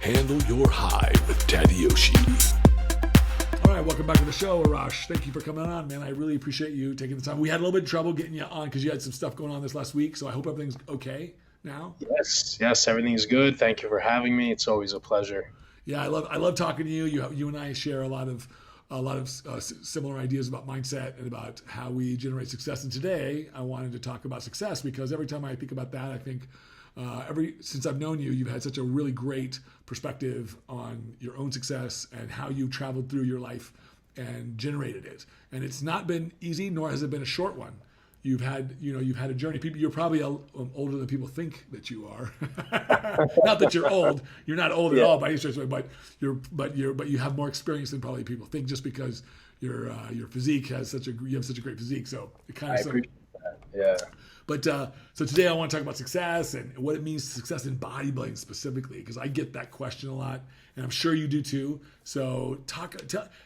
Handle your hive with Tadioshi. All right, welcome back to the show, Arash. Thank you for coming on, man. I really appreciate you taking the time. We had a little bit of trouble getting you on because you had some stuff going on this last week, so I hope everything's okay now. Yes, everything's good. Thank you for having me. It's always a pleasure. Yeah, I love talking to you. You and I share a lot of similar ideas about mindset and about how we generate success. And today, I wanted to talk about success because every time I think about that, I think since I've known you, you've had such a really great perspective on your own success and how you traveled through your life and generated it. And it's not been easy, nor has it been a short one. You've had a journey. You're probably older than people think that you are. Not that you're old. You're not old at all by any stretch of the way, but you have more experience than probably people think, just because your physique you have such a great physique. So it kind of. I appreciate that. Yeah. But so today I want to talk about success and what it means to success in bodybuilding specifically, because I get that question a lot, and I'm sure you do too. So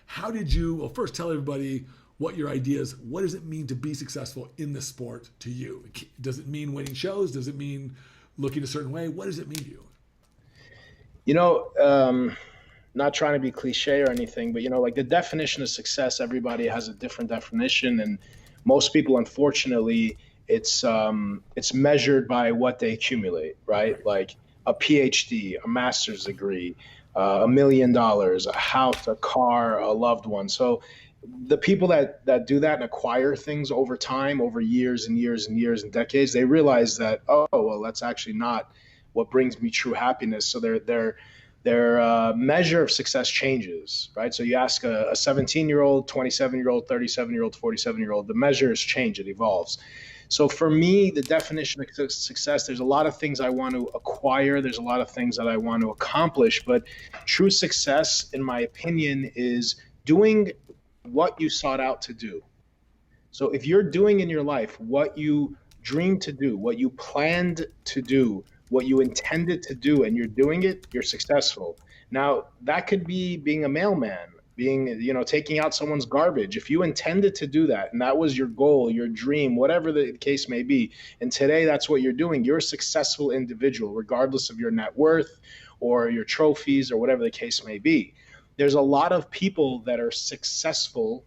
how did you? Well, first tell everybody what your idea is. What does it mean to be successful in the sport to you? Does it mean winning shows? Does it mean looking a certain way? What does it mean to you? Not trying to be cliche or anything, but like the definition of success, everybody has a different definition, and most people, unfortunately, it's measured by what they accumulate, right? Like a PhD, a master's degree, $1 million, a house, a car, a loved one. So the people that do that and acquire things over time, over years and years and years and decades, they realize that, that's actually not what brings me true happiness. So their measure of success changes, right? So you ask a 17-year-old, 27-year-old, 37-year-old, 47-year-old, the measures change, it evolves. So for me, the definition of success, there's a lot of things I want to acquire. There's a lot of things that I want to accomplish, but true success, in my opinion, is doing what you sought out to do. So if you're doing in your life what you dreamed to do, what you planned to do, what you intended to do, and you're doing it, you're successful. Now, that could be being a mailman, taking out someone's garbage. If you intended to do that, and that was your goal, your dream, whatever the case may be, and today that's what you're doing, you're a successful individual, regardless of your net worth or your trophies or whatever the case may be. There's a lot of people that are successful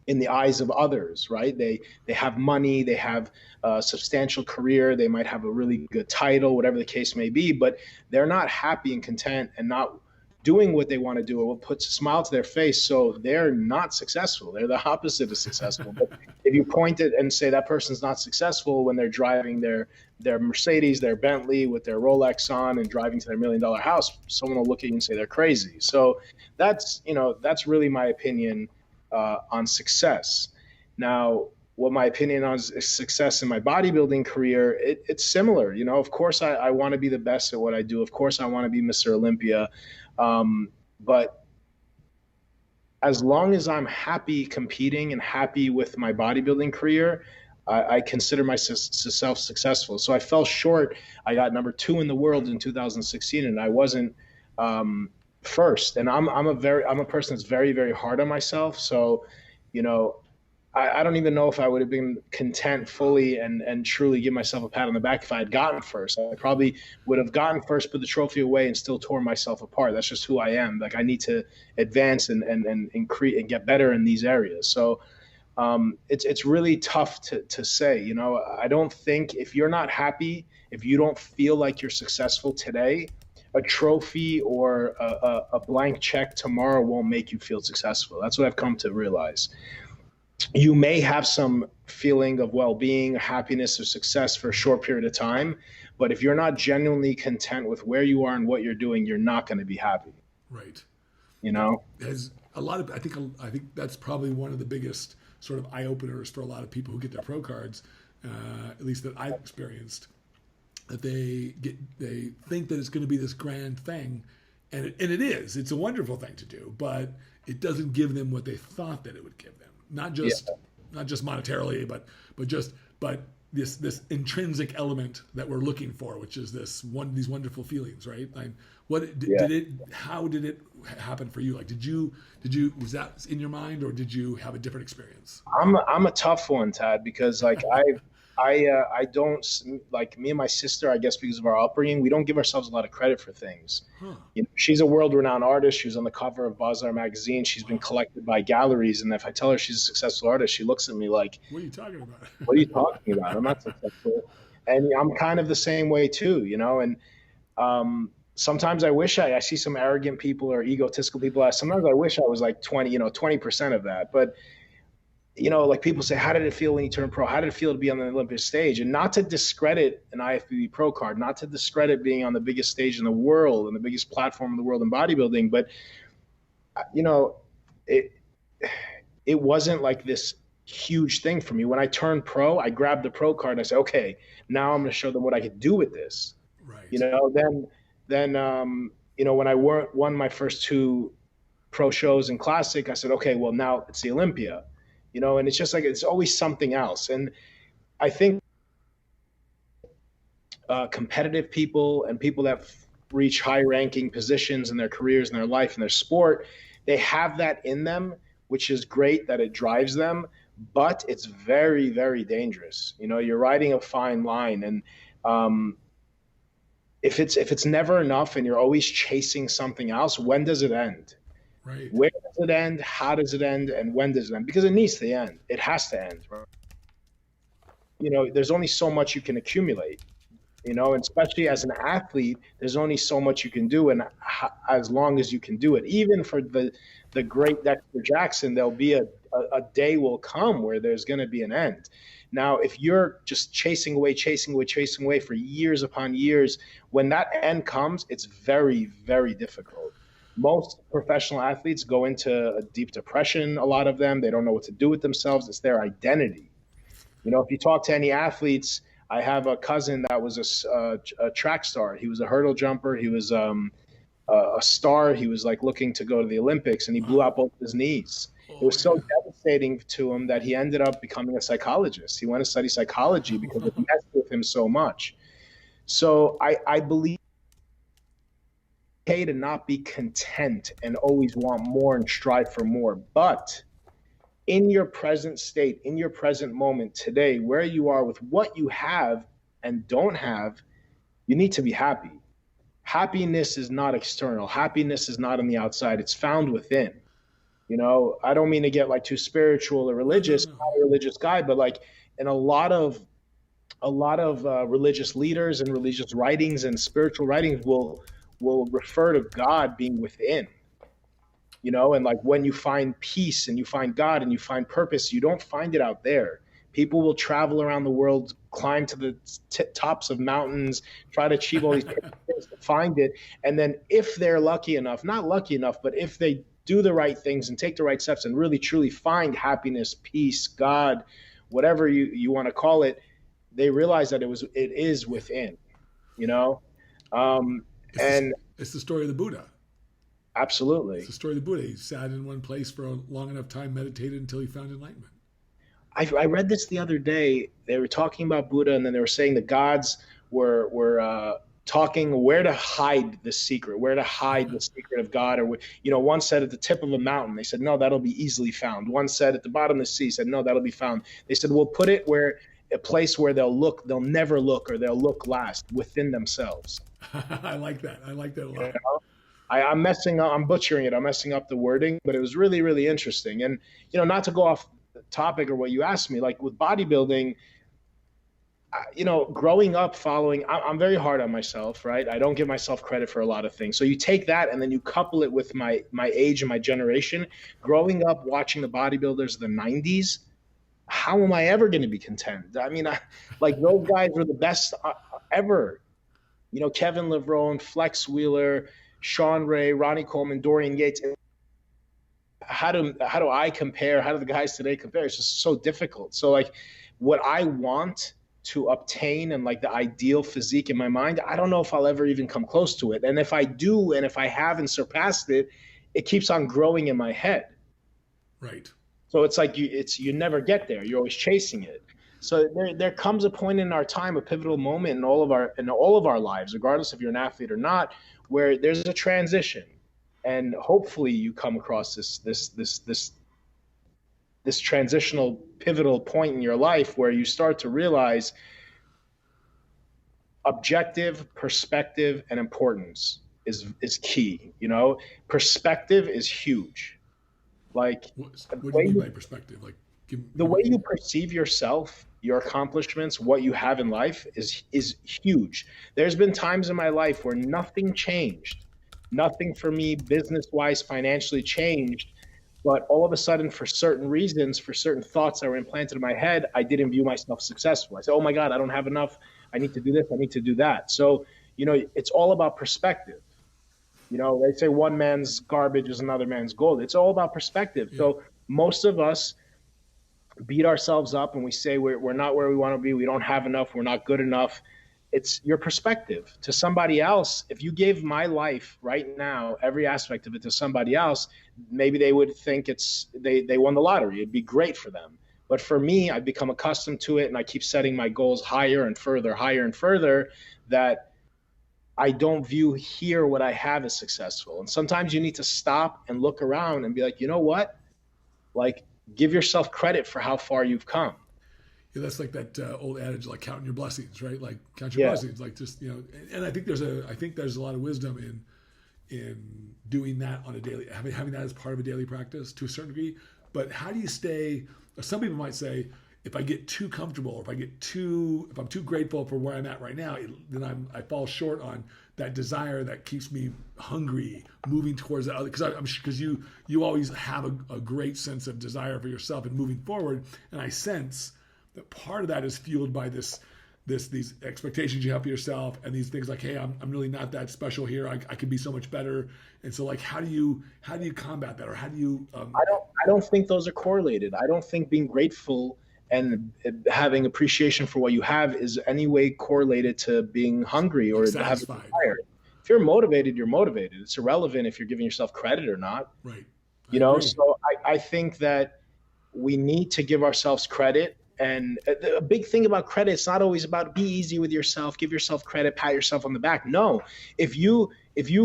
in the eyes of others, right? They have money, they have a substantial career, they might have a really good title, whatever the case may be, but they're not happy and content and not doing what they want to do or what puts a smile to their face. So they're not successful. They're the opposite of successful. But if you point it and say that person's not successful when they're driving their Mercedes, their Bentley with their Rolex on and driving to their $1 million house, someone will look at you and say they're crazy. So that's really my opinion on success. Now, what my opinion on success in my bodybuilding career, it's similar. Of course, I want to be the best at what I do. Of course, I want to be Mr. Olympia. But as long as I'm happy competing and happy with my bodybuilding career, I consider myself successful. So I fell short. I got number 2 in the world in 2016, and I wasn't first. And I'm a person that's very, very hard on myself. So, I don't even know if I would have been content fully and truly give myself a pat on the back if I had gotten first. I probably would have gotten first, put the trophy away, and still tore myself apart. That's just who I am. Like, I need to advance and increase and get better in these areas. So it's really tough to say. I don't think, if you're not happy, if you don't feel like you're successful today, a trophy or a blank check tomorrow won't make you feel successful. That's what I've come to realize. You may have some feeling of well-being, happiness, or success for a short period of time, but if you're not genuinely content with where you are and what you're doing, you're not going to be happy. Right. There's a lot of, I think that's probably one of the biggest sort of eye openers for a lot of people who get their pro cards, at least that I've experienced, that they think that it's going to be this grand thing, and it is. It's a wonderful thing to do, but it doesn't give them what they thought that it would give them. Not just monetarily, but this intrinsic element that we're looking for, which is these wonderful feelings, right? Like, how did it happen for you? Like, was that in your mind, or did you have a different experience? I'm a tough one, Tad, because like I don't like me and my sister, I guess because of our upbringing, we don't give ourselves a lot of credit for things. Huh. You know, she's a world-renowned artist. She was on the cover of Bazaar magazine. She's been Wow. collected by galleries. And if I tell her she's a successful artist, she looks at me like, What are you talking about? what are you talking about? I'm not successful. And I'm kind of the same way too, you know, and sometimes I wish I see some arrogant people or egotistical people. Sometimes I wish I was like 20% of that. But you know, like people say, how did it feel when you turned pro? How did it feel to be on the Olympic stage? And not to discredit an IFBB pro card, not to discredit being on the biggest stage in the world and the biggest platform in the world in bodybuilding, but you know, it it wasn't like this huge thing for me. When I turned pro, I grabbed the pro card and I said, okay, now I'm going to show them what I could do with this. You Right. know, then you know, when I won my first two pro shows in classic, I said, okay, well now it's the Olympia, you know, and it's just like it's always something else. And I think competitive people and people that reach high ranking positions in their careers and their life and their sport, they have that in them, which is great that it drives them, but it's very, very dangerous. You know, you're riding a fine line. And if it's never enough and you're always chasing something else, when does it end? Right. Where does it end? How does it end? And when does it end? Because it needs to end. It has to end. Right? You know, there's only so much you can accumulate. You know, and especially as an athlete, there's only so much you can do, and as long as you can do it. Even for the great Dexter Jackson, there'll be a day will come where there's going to be an end. Now, if you're just chasing away for years upon years, when that end comes, it's very, very difficult. Most professional athletes go into a deep depression. A lot of them, they don't know what to do with themselves. It's their identity. You know, if you talk to any athletes, I have a cousin that was a track star. He was a hurdle jumper. He was a star. He was like looking to go to the Olympics, and he blew out both his knees. It Oh was so yeah. devastating to him that he ended up becoming a psychologist. He went to study psychology because it messed with him so much. So I believe it's okay to not be content and always want more and strive for more, but in your present state, in your present moment today, where you are with what you have and don't have, you need to be happy. Happiness is not external. Happiness is not on the outside. It's found within. You know, I don't mean to get like too spiritual or No, no, religious. I'm no. not a religious guy, but like in a lot of religious leaders and religious writings and spiritual writings will refer to God being within. You know, and like when you find peace and you find God and you find purpose, you don't find it out there. People will travel around the world, climb to the tops of mountains, try to achieve all these things to find it. And then if they're lucky enough, not lucky enough, but if they do the right things and take the right steps and really truly find happiness, peace, God, whatever you want to call it, they realize that it is within, you know? Um, It's the, and it's the story of the Buddha. It's absolutely. the story of the Buddha. He sat in one place for a long enough time, meditated until he found enlightenment. I read this the other day. They were talking about Buddha, and then they were saying the gods were talking where to hide the secret, where to hide the secret of God. Or you know, one said at the tip of a mountain. They said no, that'll be easily found. One said at the bottom of the sea. Said no, that'll be found. They said we'll put it where a place where they'll never look, or they'll look last within themselves. I like that. I like that a You lot. know? I'm messing up. I'm butchering it. I'm messing up the wording, but it was really, really interesting. And you know, not to go off the topic or what you asked me, like with bodybuilding, you know, growing up following, I'm very hard on myself, right? I don't give myself credit for a lot of things. So you take that and then you couple it with my age and my generation. Growing up watching the bodybuilders of the '90s, how am I ever going to be content? I mean, like those guys were the best ever. You know, Kevin Levrone, Flex Wheeler, Sean Ray, Ronnie Coleman, Dorian Yates. How do I compare? How do the guys today compare? It's just so difficult. So like what I want to obtain and like the ideal physique in my mind, I don't know if I'll ever even come close to it. And if I do, and if I haven't surpassed it, it keeps on growing in my head. Right. So it's like you never get there. You're always chasing it. So there comes a point in our time, a pivotal moment in all of our lives, regardless if you're an athlete or not, where there's a transition, and hopefully you come across this this transitional pivotal point in your life where you start to realize objective, perspective, and importance is key. Perspective is huge. Like the What do you way mean you, by perspective? Like, the way you perceive yourself, your accomplishments, what you have in life is huge. There's been times in my life where nothing changed. Nothing for me business wise, financially changed. But all of a sudden, for certain reasons, for certain thoughts that were implanted in my head, I didn't view myself successful. I said, oh my God, I don't have enough. I need to do this. I need to do that. So, it's all about perspective. They say one man's garbage is another man's gold. It's all about perspective. yeah, So most of us beat ourselves up and we say we're not where we want to be. We don't have enough. We're not good enough. It's your perspective. To somebody else, if you gave my life right now, every aspect of it to somebody else, maybe they would think they won the lottery. It'd be great for them. But for me, I've become accustomed to it and I keep setting my goals higher and further, that I don't view here what I have as successful. And sometimes you need to stop and look around and be like, you know what? Like, give yourself credit for how far you've come. yeah, that's like that old adage, like counting your blessings, right? Like count your Yeah. blessings, like just And I think there's a lot of wisdom in doing that on a daily, having that as part of a daily practice to a certain degree. But how do you stay? Some people might say, if I get too comfortable, or if I'm too grateful for where I'm at right now, then I fall short on that desire that keeps me hungry, moving towards that other. Because you always have a great sense of desire for yourself and moving forward, and I sense that part of that is fueled by these expectations you have for yourself, and these things like, hey, I'm really not that special here. I could be so much better. And so, like, how do you combat that, or how do you? I don't think those are correlated. I don't think being grateful and having appreciation for what you have is any way correlated to being hungry or having a Satisfied, desire. If you're motivated, you're motivated. It's irrelevant if you're giving yourself credit or not. right? I agree. So I think that we need to give ourselves credit. And a big thing about credit, it's not always about be easy with yourself, give yourself credit, pat yourself on the back. No, if you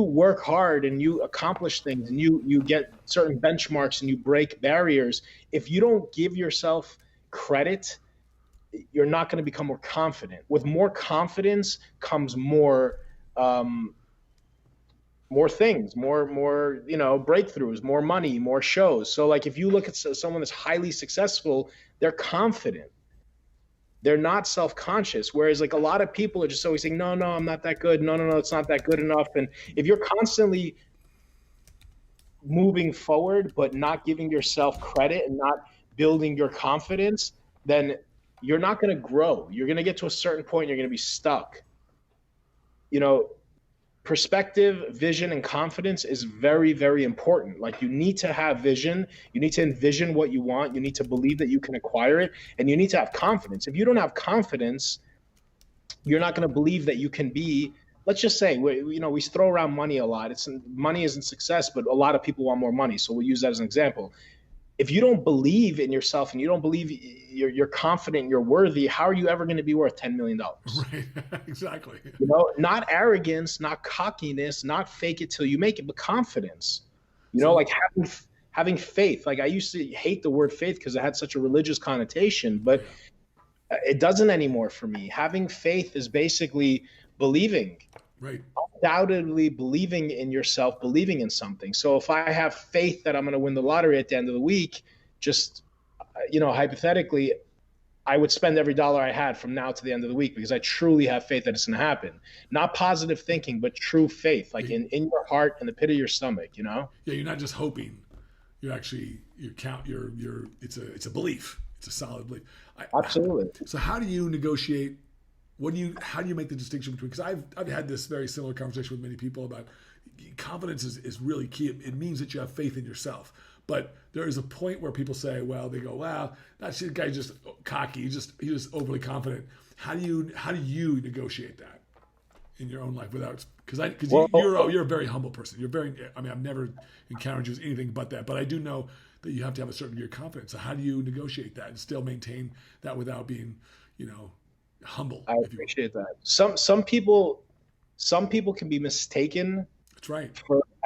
work hard and you accomplish things and you get certain benchmarks and you break barriers, if you don't give yourself credit, you're not going to become more confident. With more confidence comes more things, more breakthroughs, more money, more shows. So like if you look at someone that's highly successful, they're confident. They're not self-conscious. Whereas like a lot of people are just always saying, no, I'm not that good. No, it's not that good enough. And if you're constantly moving forward, but not giving yourself credit and not building your confidence, then you're not going to grow. You're going to get to a certain point. You're going to be stuck. Perspective, vision, and confidence is very, very important. Like you need to have vision. You need to envision what you want. You need to believe that you can acquire it, and you need to have confidence. If you don't have confidence, you're not going to believe that you can be. Let's just say we throw around money a lot. Money isn't success, but a lot of people want more money. So we'll use that as an example. If you don't believe in yourself and you don't believe you're confident, you're worthy, how are you ever going to be worth $10 million? Right, exactly. Not arrogance, not cockiness, not fake it till you make it, but confidence. Like having faith. Like I used to hate the word faith because it had such a religious connotation, but it doesn't anymore for me. Having faith is basically believing. Right. Undoubtedly believing in yourself, believing in something. So if I have faith that I'm going to win the lottery at the end of the week, just, hypothetically, I would spend every dollar I had from now to the end of the week because I truly have faith that it's going to happen. Not positive thinking, but true faith, like in your heart and the pit of your stomach, Yeah, you're not just hoping. You're actually, it's a belief. It's a solid belief. Absolutely. So how do you negotiate? How do you make the distinction between? Because I've had this very similar conversation with many people about confidence is really key. It means that you have faith in yourself. But there is a point where people say, they go, wow, that guy's just cocky. He's just overly confident. How do you negotiate that in your own life without? Because you're a very humble person. I've never encountered you as anything but that. But I do know that you have to have a certain degree of confidence. So how do you negotiate that and still maintain that without being, humble? I appreciate that. Some people can be mistaken That's right.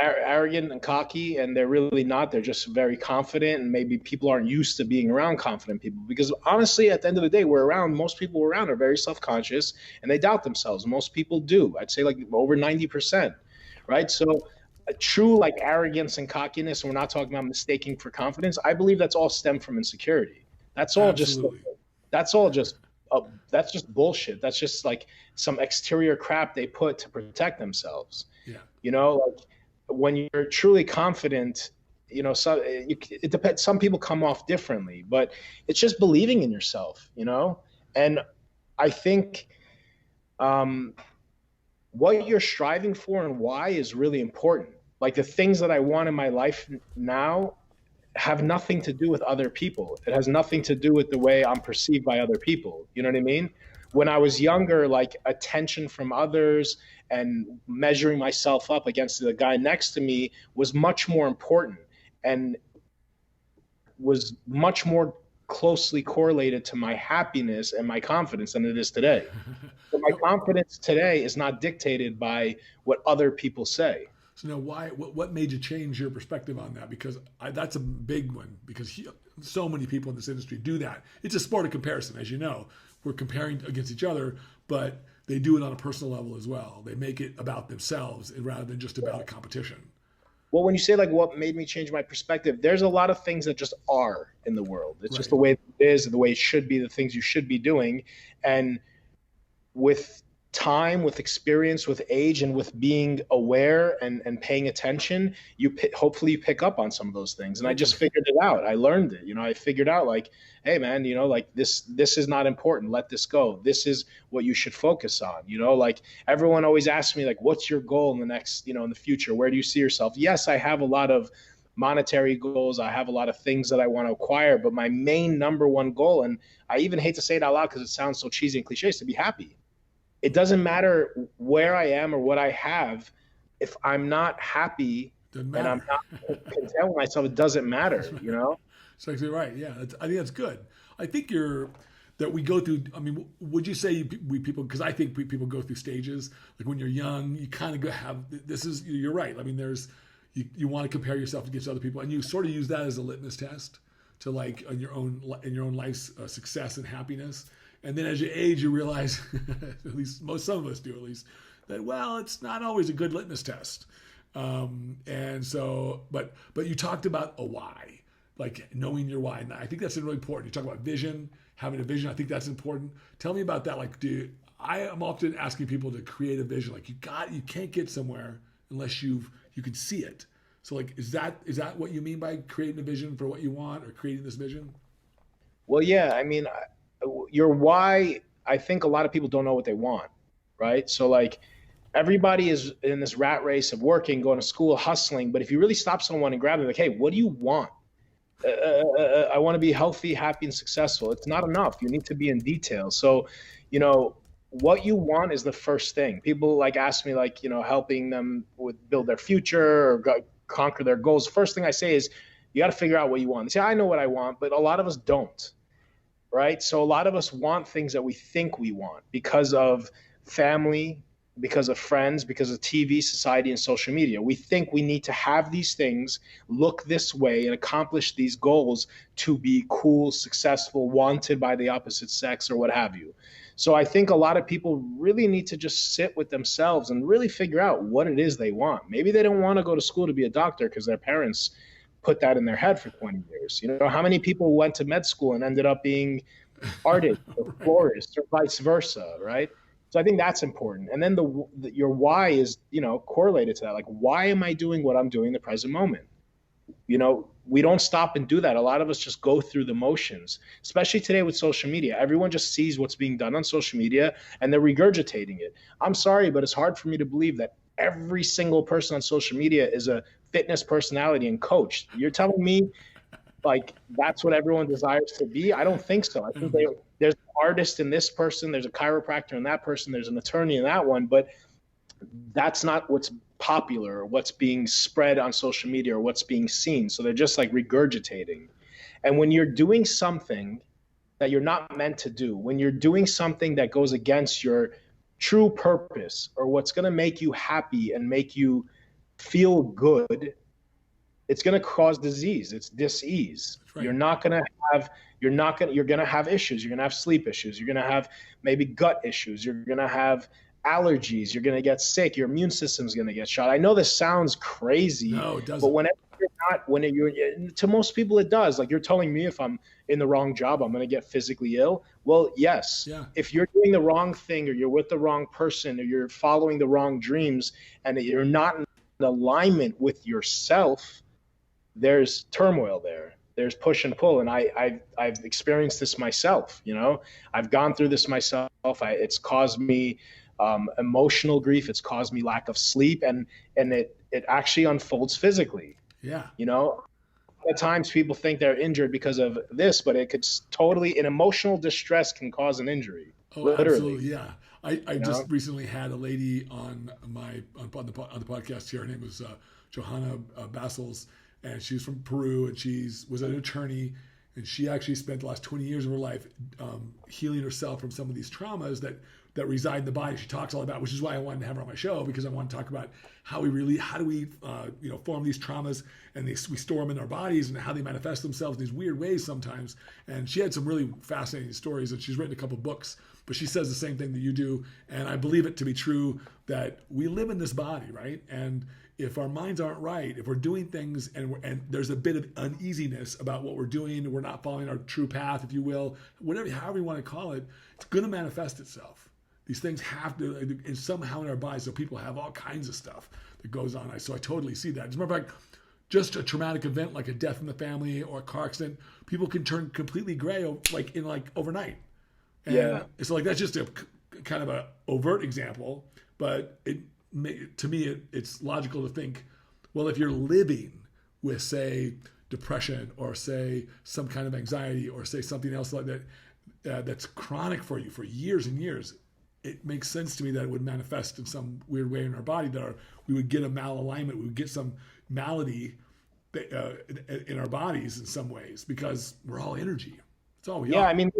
arrogant and cocky, and they're really not. They're just very confident, and maybe people aren't used to being around confident people, because honestly, at the end of the day, most people we're around are very self-conscious, and they doubt themselves. Most people do. I'd say like over 90%, right? So a true like arrogance and cockiness, and we're not talking about mistaking for confidence, I believe that's all stemmed from insecurity. That's all just Absolutely. that's all just that's just bullshit. That's just like some exterior crap they put to protect themselves. Yeah. Like when you're truly confident, it depends. Some people come off differently, but it's just believing in yourself, And I think what you're striving for and why is really important. Like the things that I want in my life now have nothing to do with other people. It has nothing to do with the way I'm perceived by other people. You know what I mean? When I was younger, like attention from others and measuring myself up against the guy next to me was much more important and was much more closely correlated to my happiness and my confidence than it is today. But my confidence today is not dictated by what other people say. So now, what made you change your perspective on that? Because that's a big one. Because so many people in this industry do that. It's a sport of comparison, as you know. We're comparing against each other, but they do it on a personal level as well. They make it about themselves rather than just about a competition. Well, when you say like what made me change my perspective, there's a lot of things that just are in the world. It's just the way it is, the way it should be, the things you should be doing. And with time, with experience, with age, and with being aware and paying attention, hopefully you pick up on some of those things. And I just figured it out. I learned it. I figured out like, hey man, like this is not important. Let this go. This is what you should focus on. Like everyone always asks me like, what's your goal in the next, in the future? Where do you see yourself? Yes, I have a lot of monetary goals. I have a lot of things that I want to acquire, but my main number one goal, and I even hate to say it out loud because it sounds so cheesy and cliche, is to be happy. It doesn't matter where I am or what I have. If I'm not happy and I'm not content with myself, it doesn't matter, It's actually right. Yeah, I think that's good. I think that we go through. I mean, would you say people? Because I think people go through stages. Like when you're young, you kind of have this. You're right. I mean, you want to compare yourself against other people, and you sort of use that as a litmus test to like in your own life's success and happiness. And then as you age, you realize, at least some of us do at least, that, well, it's not always a good litmus test. And so, but you talked about a why, like knowing your why. And I think that's really important. You talk about vision, having a vision. I think that's important. Tell me about that. Like, I am often asking people to create a vision. Like you can't get somewhere unless you can see it. So like, is that what you mean by creating a vision for what you want or creating this vision? Well, yeah, I mean, your why, I think a lot of people don't know what they want, right? So like everybody is in this rat race of working, going to school, hustling. But if you really stop someone and grab them, like, hey, what do you want? I want to be healthy, happy, and successful. It's not enough. You need to be in detail. So, what you want is the first thing. People like ask me like, helping them with build their future or conquer their goals. First thing I say is you got to figure out what you want. They say, I know what I want, but a lot of us don't. Right? So a lot of us want things that we think we want because of family, because of friends, because of TV, society, and social media. We think we need to have these things, look this way, and accomplish these goals to be cool, successful, wanted by the opposite sex, or what have you. So I think a lot of people really need to just sit with themselves and really figure out what it is they want. Maybe they don't want to go to school to be a doctor because their parents put that in their head for 20 years. How many people went to med school and ended up being artists or florists or vice versa, right? So I think that's important. And then your why is, correlated to that. Like, why am I doing what I'm doing in the present moment? We don't stop and do that. A lot of us just go through the motions, especially today with social media. Everyone just sees what's being done on social media and they're regurgitating it. I'm sorry, but it's hard for me to believe that every single person on social media is a fitness personality and coach. You're telling me like that's what everyone desires to be? I don't think so. I think there's an artist in this person, there's a chiropractor in that person, there's an attorney in that one, but that's not what's popular or what's being spread on social media or what's being seen. So they're just like regurgitating. And when you're doing something that you're not meant to do, when you're doing something that goes against your true purpose or what's going to make you happy and make you feel good, it's going to cause disease. It's dis-ease. Right. You're going to have issues. You're going to have sleep issues. You're going to have maybe gut issues. You're going to have allergies. You're going to get sick. Your immune system's going to get shot. I know this sounds crazy, no, it doesn't. But to most people it does. Like, you're telling me if I'm in the wrong job, I'm going to get physically ill. Well, yes. Yeah. If you're doing the wrong thing, or you're with the wrong person, or you're following the wrong dreams, and you're not in alignment with yourself, there's turmoil there. There's push and pull. And I've experienced this myself. I've gone through this myself. It's caused me emotional grief. It's caused me lack of sleep, and it actually unfolds physically. Yeah. At times people think they're injured because of this, but it could totally, an emotional distress can cause an injury. Oh, literally. Absolutely. Yeah. I just recently had a lady on the podcast here. Her name was Johanna Basils, and she's from Peru, and was an attorney, and she actually spent the last 20 years of her life healing herself from some of these traumas that reside in the body. She talks all about, which is why I wanted to have her on my show, because I want to talk about how do we form these traumas, and we store them in our bodies, and how they manifest themselves in these weird ways sometimes. And she had some really fascinating stories, and she's written a couple books, but she says the same thing that you do. And I believe it to be true, that we live in this body, right? And if our minds aren't right, if we're doing things and there's a bit of uneasiness about what we're doing, we're not following our true path, if you will, however you want to call it, it's going to manifest itself. These things have to, and somehow in our bodies, so people have all kinds of stuff that goes on. So I totally see that. As a matter of fact, just a traumatic event like a death in the family or a car accident, people can turn completely gray in overnight. And yeah. So that's just a kind of a overt example, but to me, it's logical to think, well, if you're living with, say, depression, or say some kind of anxiety, or say something else like that, that's chronic for you for years and years, it makes sense to me that it would manifest in some weird way in our body, that we would get a malalignment, we would get some malady in our bodies in some ways, because we're all energy. That's all we are. Yeah, I mean,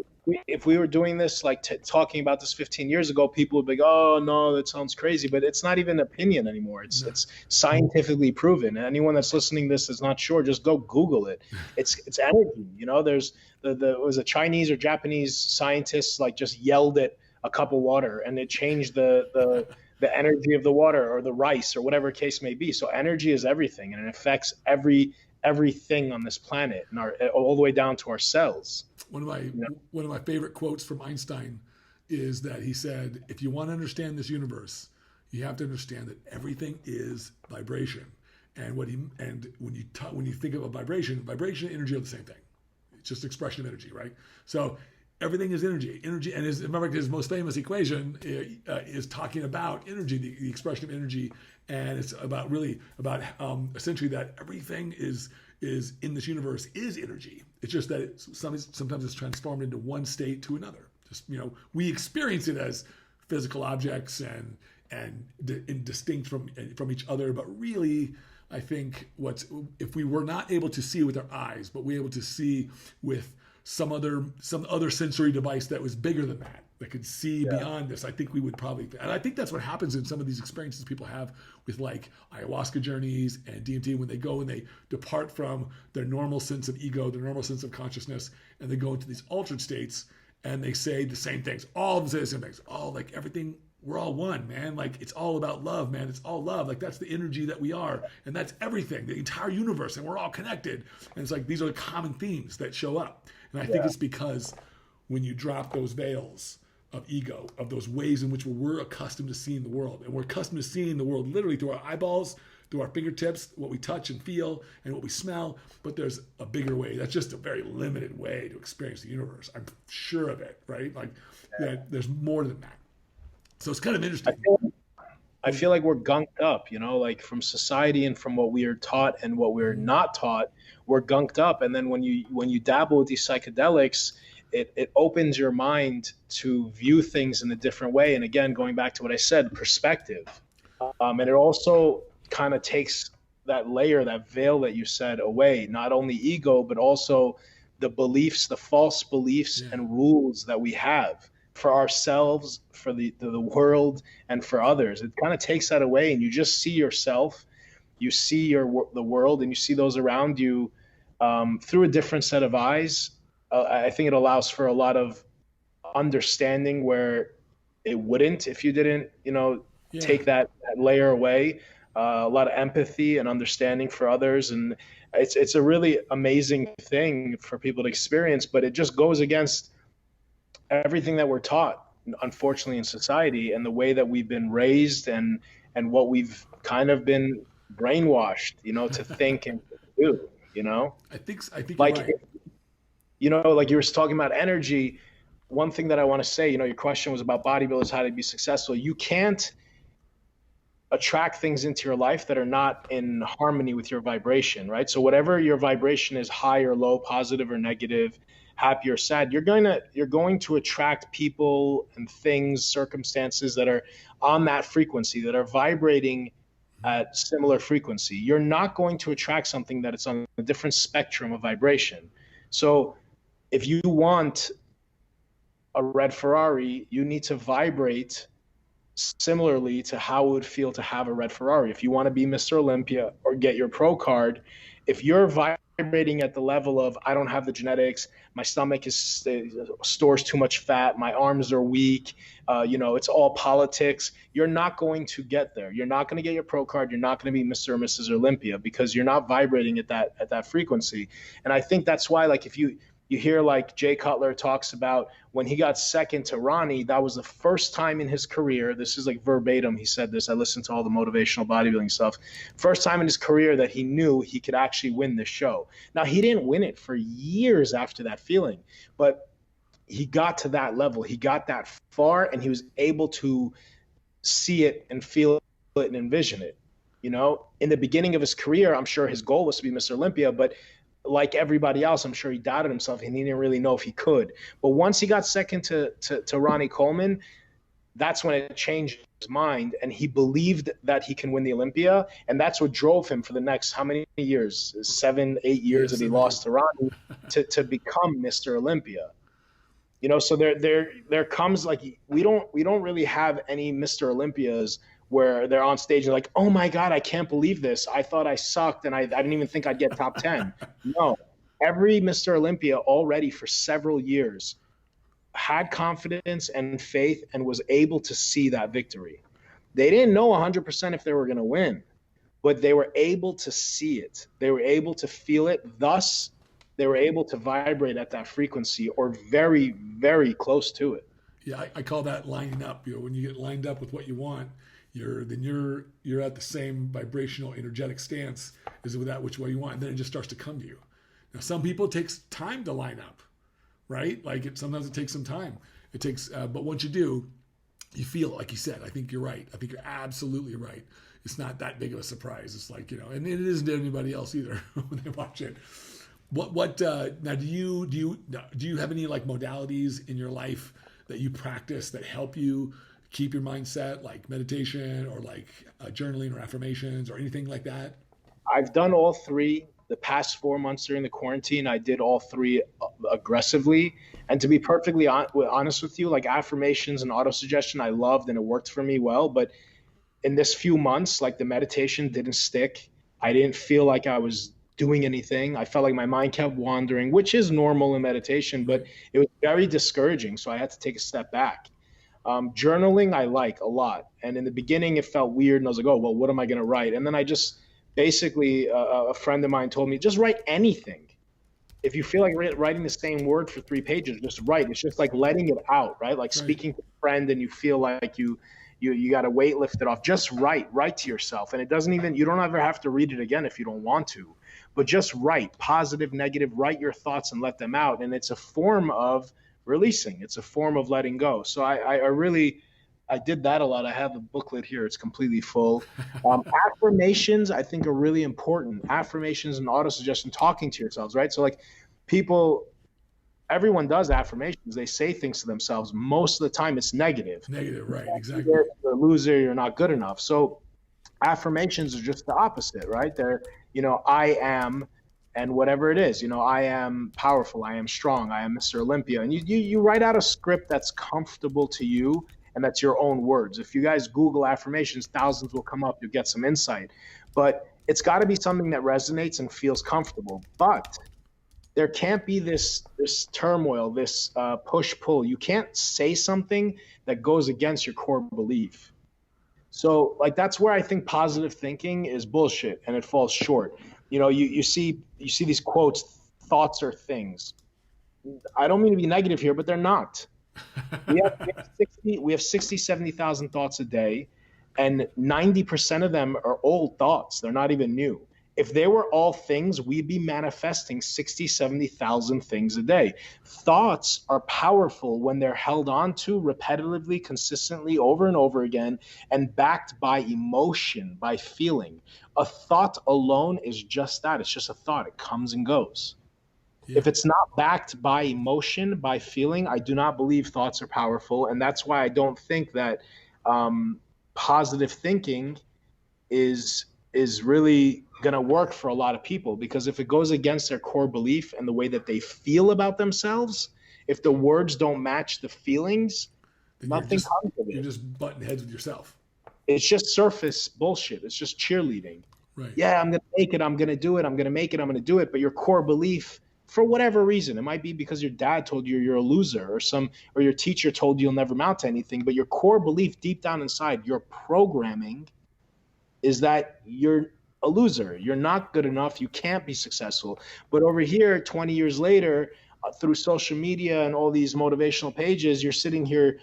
if we were doing this, like talking about this 15 years ago, people would be like, oh, no, that sounds crazy. But it's not even opinion anymore. It's scientifically proven. And anyone that's listening to this is not sure, just go Google it. It's energy. There's there was a Chinese or Japanese scientist just yelled at a cup of water, and it changed the energy of the water, or the rice, or whatever case may be. So energy is everything, and it affects everything on this planet, and all the way down to our cells. One of my favorite quotes from Einstein is that he said, if you want to understand this universe, you have to understand that everything is vibration. And when you think of a vibration and energy are the same thing. It's just expression of energy, right? So everything is energy. And remember, his most famous equation is talking about energy, the expression of energy, and it's about essentially that everything is in this universe is energy. It's just that sometimes it's transformed into one state to another. Just we experience it as physical objects and distinct from each other, but really, I think if we were not able to see with our eyes, but we're able to see with some other sensory device that was bigger than that could see beyond this, I think we would probably, and I think that's what happens in some of these experiences people have with ayahuasca journeys and DMT, when they go and they depart from their normal sense of ego, their normal sense of consciousness, and they go into these altered states, and they say the same things. All of them say the same things. All everything, we're all one, man. It's all about love, man. It's all love. That's the energy that we are, and that's everything, the entire universe, and we're all connected. And it's these are the common themes that show up. And I think it's because when you drop those veils of ego, of those ways in which we're accustomed to seeing the world, and we're accustomed to seeing the world literally through our eyeballs, through our fingertips, what we touch and feel, and what we smell, but there's a bigger way. That's just a very limited way to experience the universe. I'm sure of it, right? There's more than that. So it's kind of interesting. I feel like we're gunked up, from society and from what we are taught and what we're not taught, we're gunked up. And then when you dabble with these psychedelics, it opens your mind to view things in a different way. And again, going back to what I said, perspective. And it also kind of takes that layer, that veil that you said, away, not only ego, but also the beliefs, the false beliefs and rules that we have for ourselves, for the world, and for others. It kind of takes that away, and you just see yourself you see the world and you see those around you through a different set of eyes. I think it allows for a lot of understanding where it wouldn't if you didn't, Yeah. take that layer away. A lot of empathy and understanding for others, and it's a really amazing thing for people to experience. But it just goes against everything that we're taught, unfortunately, in society, and the way that we've been raised, and what we've kind of been brainwashed, to think and to do. I think you're Like right. like you were talking about energy. One thing that I want to say, your question was about bodybuilders, how to be successful. You can't attract things into your life that are not in harmony with your vibration, right? So whatever your vibration is, high or low, positive or negative, happy or sad, you're going to attract people and things, circumstances that are on that frequency, that are vibrating at similar frequency. You're not going to attract something that it's on a different spectrum of vibration. So if you want a red Ferrari, you need to vibrate similarly to how it would feel to have a red Ferrari. If you want to be Mr. Olympia or get your pro card, if you're vibrating at the level of, I don't have the genetics, my stomach stores too much fat, my arms are weak, it's all politics, you're not going to get there. You're not going to get your pro card. You're not going to be Mr. or Mrs. Olympia because you're not vibrating at that frequency. And I think that's why, like, if you hear like Jay Cutler talks about when he got second to Ronnie, that was the first time in his career. This is like verbatim. He said this. I listened to all the motivational bodybuilding stuff. First time in his career that he knew he could actually win the show. Now, he didn't win it for years after that feeling, but he got to that level. He got that far, and he was able to see it and feel it and envision it. In the beginning of his career, I'm sure his goal was to be Mr. Olympia, but like everybody else, I'm sure he doubted himself and he didn't really know if he could. But once he got second to Ronnie Coleman, that's when it changed his mind, and he believed that he can win the Olympia. And that's what drove him for the next, how many years? 7, 8 years that he lost to Ronnie to become Mr. Olympia. So there comes, like, we don't really have any Mr. Olympias where they're on stage and like, oh my God, I can't believe this. I thought I sucked and I didn't even think I'd get top 10. No, every Mr. Olympia already for several years had confidence and faith and was able to see that victory. They didn't know 100% if they were going to win, but they were able to see it. They were able to feel it. Thus, they were able to vibrate at that frequency or very, very close to it. Yeah, I call that lining up. When you get lined up with what you want, you're at the same vibrational, energetic stance as with that which way you want, and then it just starts to come to you. Now, some people it takes time to line up, right? Like sometimes it takes some time. It takes, but once you do, you feel it, like you said. I think you're right. I think you're absolutely right. It's not that big of a surprise. It's like, and it isn't to anybody else either when they watch it. What now? Do you have any like modalities in your life that you practice that help you keep your mindset, like meditation or like journaling or affirmations or anything like that? I've done all three. The past 4 months during the quarantine, I did all three aggressively. And to be perfectly honest with you, like affirmations and auto-suggestion, I loved and it worked for me well. But in this few months, like the meditation didn't stick. I didn't feel like I was doing anything. I felt like my mind kept wandering, which is normal in meditation, but it was very discouraging. So I had to take a step back. Journaling, I like a lot. And in the beginning, it felt weird. And I was like, oh, well, what am I going to write? And then I just basically, a friend of mine told me, just write anything. If you feel like writing the same word for 3 pages, just write. It's just like letting it out, right? Like speaking to a friend and you feel like you got a weight lifted off. Just write to yourself. And you don't ever have to read it again if you don't want to, but just write, positive, negative, write your thoughts and let them out. And it's a form of releasing. It's a form of letting go. So I did that a lot. I have a booklet here. It's completely full. Affirmations, I think, are really important. Affirmations and auto-suggestion, talking to yourselves, right? So like everyone does affirmations. They say things to themselves. Most of the time it's negative. Negative, right, exactly. You're a loser, you're not good enough. So affirmations are just the opposite, right? They're, I am, and whatever it is, I am powerful, I am strong, I am Mr. Olympia. And you write out a script that's comfortable to you, and that's your own words. If you guys Google affirmations, thousands will come up. You'll get some insight. But it's got to be something that resonates and feels comfortable. But there can't be this turmoil, this push pull. You can't say something that goes against your core belief. So like that's where I think positive thinking is bullshit and it falls short. You know, you see these quotes, thoughts are things. I don't mean to be negative here, but they're not. We have 60, 70,000 thoughts a day, and 90% of them are old thoughts. They're not even new. If they were all things, we'd be manifesting 60, 70,000 things a day. Thoughts are powerful when they're held on to repetitively, consistently, over and over again, and backed by emotion, by feeling. A thought alone is just that. It's just a thought. It comes and goes. Yeah. If it's not backed by emotion, by feeling, I do not believe thoughts are powerful. And that's why I don't think that positive thinking is really going to work for a lot of people, because if it goes against their core belief and the way that they feel about themselves, if the words don't match the feelings, Then nothing comes of you're it. just butting heads with yourself. It's just surface bullshit. It's just cheerleading. Right. Yeah, I'm going to make it. I'm going to do it. I'm going to make it. I'm going to do it. But your core belief, for whatever reason, it might be because your dad told you you're a loser, or your teacher told you you'll never amount to anything. But your core belief deep down inside, your programming, is that you're a loser. You're not good enough. You can't be successful. But over here, 20 years later, through social media and all these motivational pages, you're sitting here,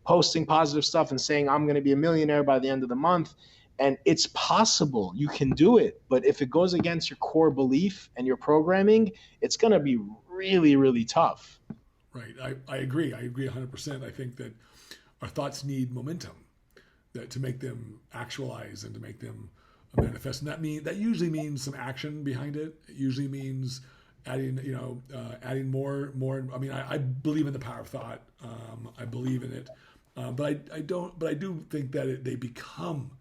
posting positive stuff and saying, I'm going to be a millionaire by the end of the month. And it's possible. You can do it. But if it goes against your core belief and your programming, it's going to be really, really tough. Right. I agree. I agree 100%. I think that our thoughts need momentum to make them actualize and to make them manifest. And that usually means some action behind it. It usually means adding more. I mean, I believe in the power of thought. I believe in it. But I do think that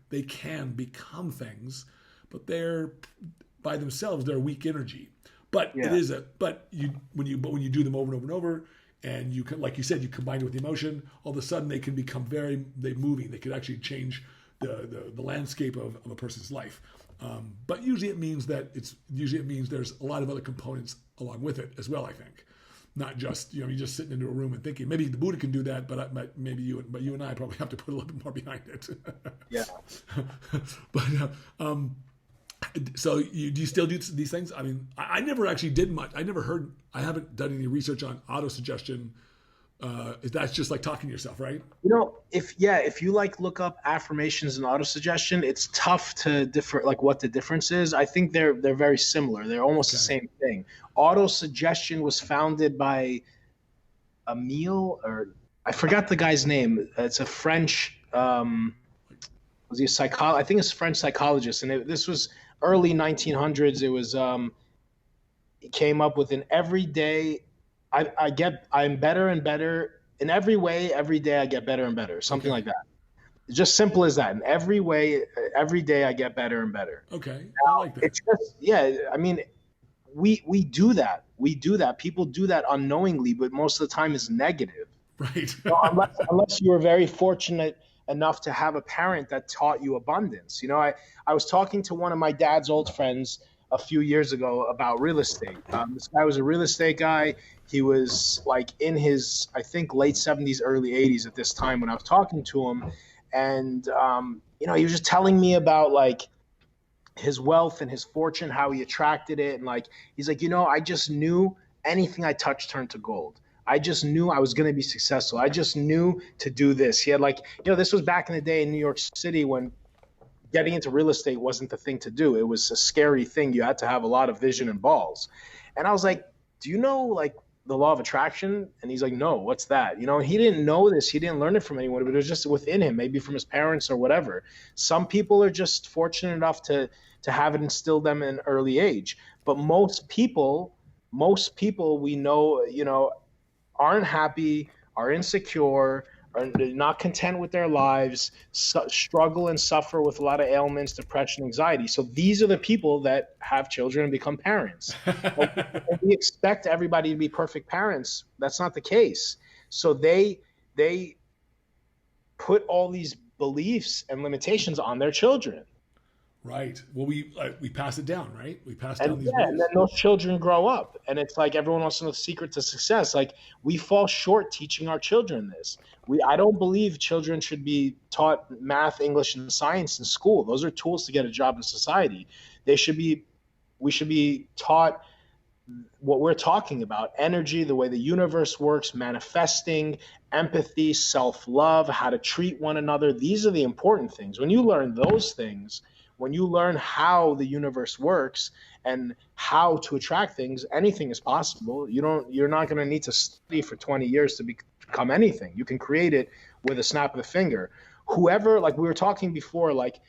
they can become things, but they're by themselves, they're weak energy. But Yeah. when you do them over and over and over, and you can, like you said, you combine it with the emotion, all of a sudden they can become they moving. They could actually change the landscape of a person's life. But usually it means there's a lot of other components along with it as well, I think. Not just, you're just sitting into a room and thinking. Maybe the Buddha can do that, but you and I probably have to put a little bit more behind it. Yeah. But so do you still do these things? I mean, I never actually did much. I haven't done any research on auto-suggestion. That's just like talking to yourself, right? If you look up affirmations and auto-suggestion, it's tough to differ, like what the difference is. I think they're very similar. They're almost the same thing. Auto-suggestion was founded by Emile, or I forgot the guy's name. It's a French, was he a psychologist? I think it's a French psychologist. And this was early 1900s. It was, he came up with an everyday, I'm better and better in every way. Every day I get better and better. Something like that. It's just simple as that. In every way, every day I get better and better. Okay. Now, I like that. it's just, I mean, we do that. We do that. People do that unknowingly, but most of the time it's negative. Right. Unless you were very fortunate enough to have a parent that taught you abundance. I was talking to one of my dad's old friends a few years ago about real estate. This guy was a real estate guy. He was like in his, I think, late 70s, early 80s at this time when I was talking to him. And, he was just telling me about like his wealth and his fortune, how he attracted it. And he's like, I just knew anything I touched turned to gold. I just knew I was going to be successful. I just knew to do this. He had this was back in the day in New York City when getting into real estate wasn't the thing to do. It was a scary thing. You had to have a lot of vision and balls. And I was like, do you know the law of attraction? And he's like, no, what's that? He didn't know this. He didn't learn it from anyone, but it was just within him, maybe from his parents or whatever. Some people are just fortunate enough to have it instilled them in an early age. But most people we know, aren't happy, are insecure, are not content with their lives, struggle and suffer with a lot of ailments, depression, anxiety. So these are the people that have children and become parents. And we expect everybody to be perfect parents. That's not the case. So they put all these beliefs and limitations on their children. Right. Well, we pass it down, right? We pass And down these yeah, and then beliefs. those children grow up, and it's like everyone wants to know the secret to success. Like we fall short teaching our children this. I don't believe children should be taught math, English, and science in school. Those are tools to get a job in society. They should be we should be taught what we're talking about: energy, the way the universe works, manifesting, empathy, self-love, how to treat one another. These are the important things. When you learn those things, when you learn how the universe works and how to attract things, anything is possible. You're not going to need to study for 20 years to become anything. You can create it with a snap of the finger. Whoever, like we were talking before, like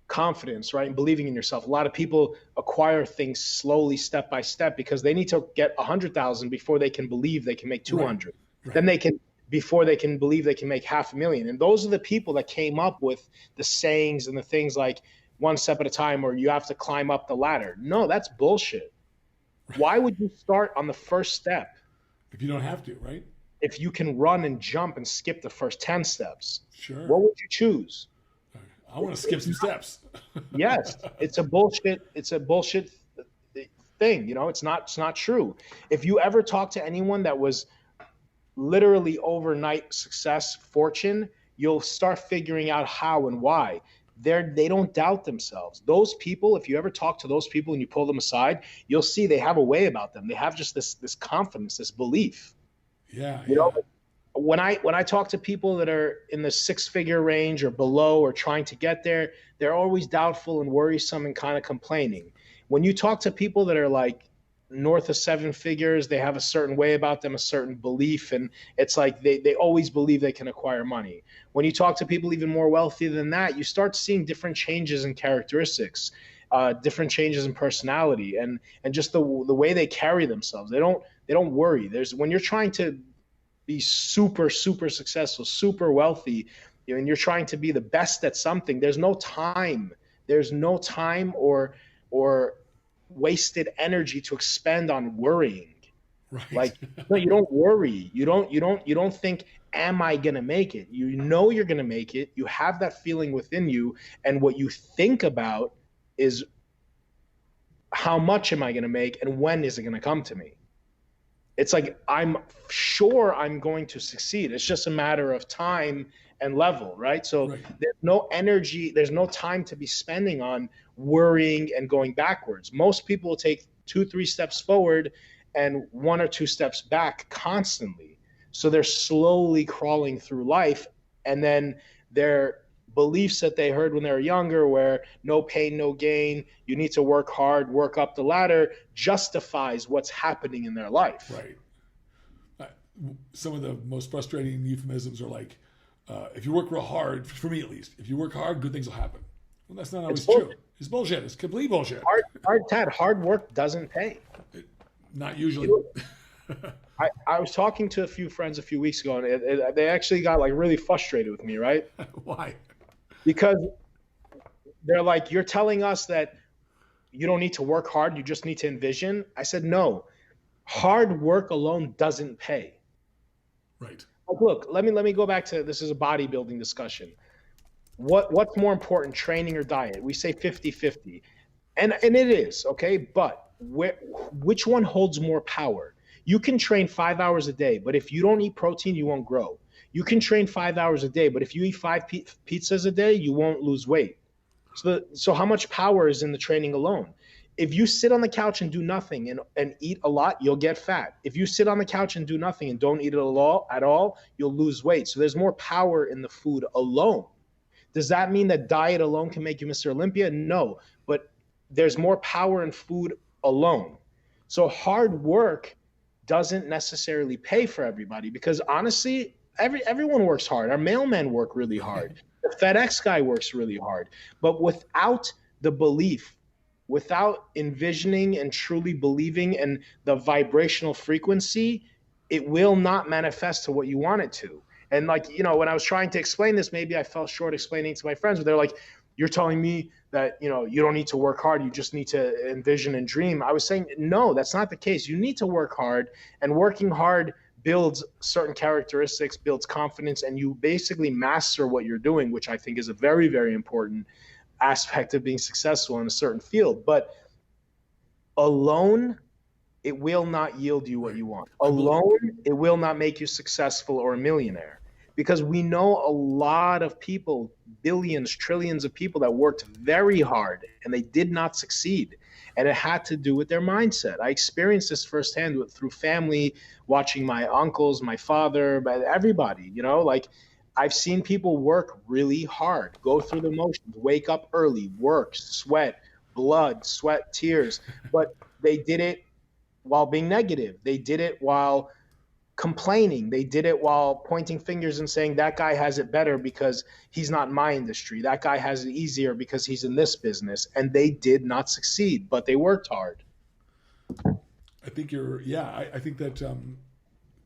confidence, right? And believing in yourself. A lot of people acquire things slowly, step by step, because they need to get 100,000 before they can believe they can make 200. Right. Then they can, before they can believe they can make 500,000. And those are the people that came up with the sayings and the things like one step at a time, or you have to climb up the ladder. No, that's bullshit. Why would you start on the first step If you don't have to, right? if you can run and jump and skip the first 10 steps? Sure. What would you choose? I want to skip some steps. Yes, it's a bullshit thing. It's not true. If you ever talk to anyone that was literally overnight success, fortune, you'll start figuring out how and why. They don't doubt themselves. Those people, if you ever talk to those people and you pull them aside, you'll see they have a way about them. They have just this confidence, this belief. Yeah. You know, when I talk to people that are in the 6-figure range or below or trying to get there, they're always doubtful and worrisome and kind of complaining. When you talk to people that are like north of 7 figures, they have a certain way about them, a certain belief, and it's like they always believe they can acquire money. When you talk to people even more wealthy than that, you start seeing different changes in characteristics, different changes in personality, and just the way they carry themselves. They don't worry. When you're trying to be super, super successful, super wealthy, and you're trying to be the best at something, there's no time. There's no time or wasted energy to expend on worrying. Right. Like, no, you don't worry. You don't think, am I gonna make it? You know you're gonna make it. You have that feeling within you, and what you think about is how much am I gonna make and when is it gonna come to me? It's like, I'm sure I'm going to succeed. It's just a matter of time and level, right? So there's no energy, there's no time to be spending on worrying and going backwards. Most people will take 2-3 steps forward and 1 or 2 steps back constantly. So they're slowly crawling through life, and then their beliefs that they heard when they were younger, where no pain, no gain, you need to work hard, work up the ladder, justifies what's happening in their life. Right. Some of the most frustrating euphemisms are like, if you work real hard, for me at least, if you work hard, good things will happen. Well, that's not always true. It's bullshit. It's complete bullshit. Hard work doesn't pay. Not usually. I was talking to a few friends a few weeks ago, and they actually got like really frustrated with me, right? Why? Because they're like, you're telling us that you don't need to work hard, you just need to envision. I said, no, hard work alone doesn't pay. Right. Like, look, let me go back to, this is a bodybuilding discussion. What's more important, training or diet? We say 50-50. And it is, okay? But which one holds more power? You can train 5 hours a day, but if you don't eat protein, you won't grow. You can train 5 hours a day, but if you eat 5 pizzas a day, you won't lose weight. So how much power is in the training alone? If you sit on the couch and do nothing and eat a lot, you'll get fat. If you sit on the couch and do nothing and don't eat it at all, you'll lose weight. So there's more power in the food alone. Does that mean that diet alone can make you Mr. Olympia? No, but there's more power in food alone. So hard work doesn't necessarily pay for everybody, because honestly, everyone works hard. Our mailmen work really hard. The FedEx guy works really hard. But without the belief, without envisioning and truly believing in the vibrational frequency, it will not manifest to what you want it to. And like, when I was trying to explain this, maybe I fell short explaining it to my friends, but they're like, you're telling me that, you don't need to work hard. You just need to envision and dream. I was saying, no, that's not the case. You need to work hard, and working hard builds certain characteristics, builds confidence, and you basically master what you're doing, which I think is a very, very important aspect of being successful in a certain field. But alone, it will not yield you what you want. Alone, it will not make you successful or a millionaire. Because we know a lot of people, billions, trillions of people that worked very hard and they did not succeed. And it had to do with their mindset. I experienced this firsthand through family, watching my uncles, my father, everybody, like I've seen people work really hard, go through the motions, wake up early, work, sweat, blood, sweat, tears, but they did it while being negative. They did it while complaining. They did it while pointing fingers and saying that guy has it better because he's not in my industry. That guy has it easier because he's in this business. And they did not succeed, but they worked hard. I think I think that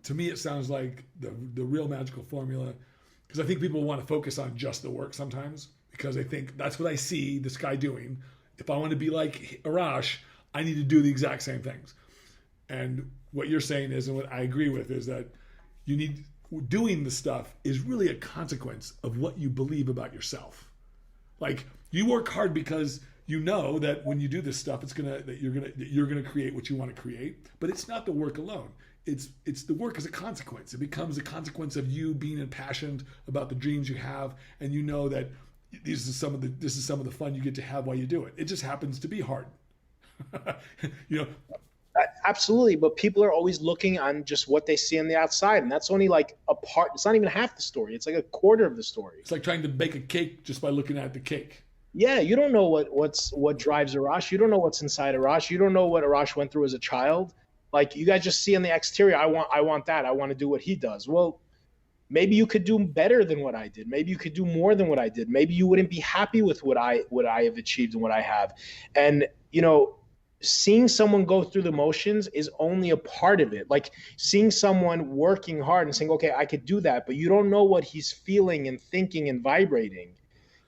to me it sounds like the real magical formula, because I think people want to focus on just the work sometimes because they think that's what I see this guy doing. If I want to be like Arash, I need to do the exact same things. And what you're saying is, and what I agree with, is that doing the stuff is really a consequence of what you believe about yourself. Like, you work hard because you know that when you do this stuff, you're gonna create what you want to create. But it's not the work alone. It's the work as a consequence. It becomes a consequence of you being impassioned about the dreams you have, and you know that this is some of the fun you get to have while you do it. It just happens to be hard. Absolutely, but people are always looking on just what they see on the outside, and that's only like a part. It's not even half the story. It's like a quarter of the story. It's like trying to bake a cake just by looking at the cake. Yeah, you don't know what drives Arash. You don't know what's inside Arash. You don't know what Arash went through as a child. Like, you guys just see on the exterior, I want that. I want to do what he does. Well, maybe you could do better than what I did. Maybe you could do more than what I did. Maybe you wouldn't be happy with what I have achieved and what I have. And seeing someone go through the motions is only a part of it. Like, seeing someone working hard and saying, okay, I could do that, but you don't know what he's feeling and thinking and vibrating.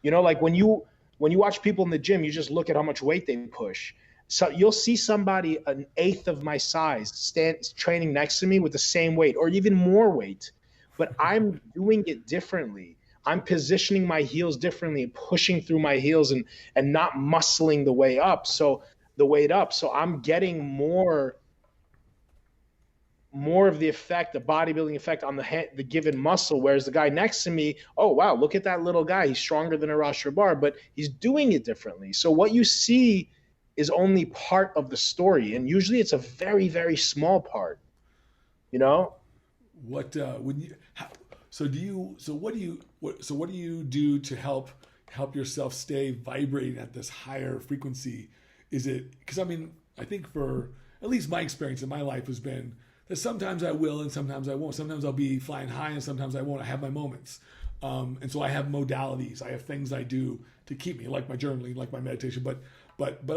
Like when you watch people in the gym, you just look at how much weight they push. So you'll see somebody an eighth of my size training next to me with the same weight or even more weight, but I'm doing it differently. I'm positioning my heels differently and pushing through my heels and not muscling the weight up. So I'm getting more of the effect, the bodybuilding effect on the given muscle, whereas the guy next to me, oh, wow, look at that little guy. He's stronger than Arash Rahbar, but he's doing it differently. So what you see is only part of the story, and usually it's a very, very small part, What do you do to help yourself stay vibrating at this higher frequency? Is it, because I think for at least my experience in my life has been that sometimes I will and sometimes I won't. Sometimes I'll be flying high and sometimes I won't. I have my moments. And so I have modalities. I have things I do to keep me, like my journaling, like my meditation, but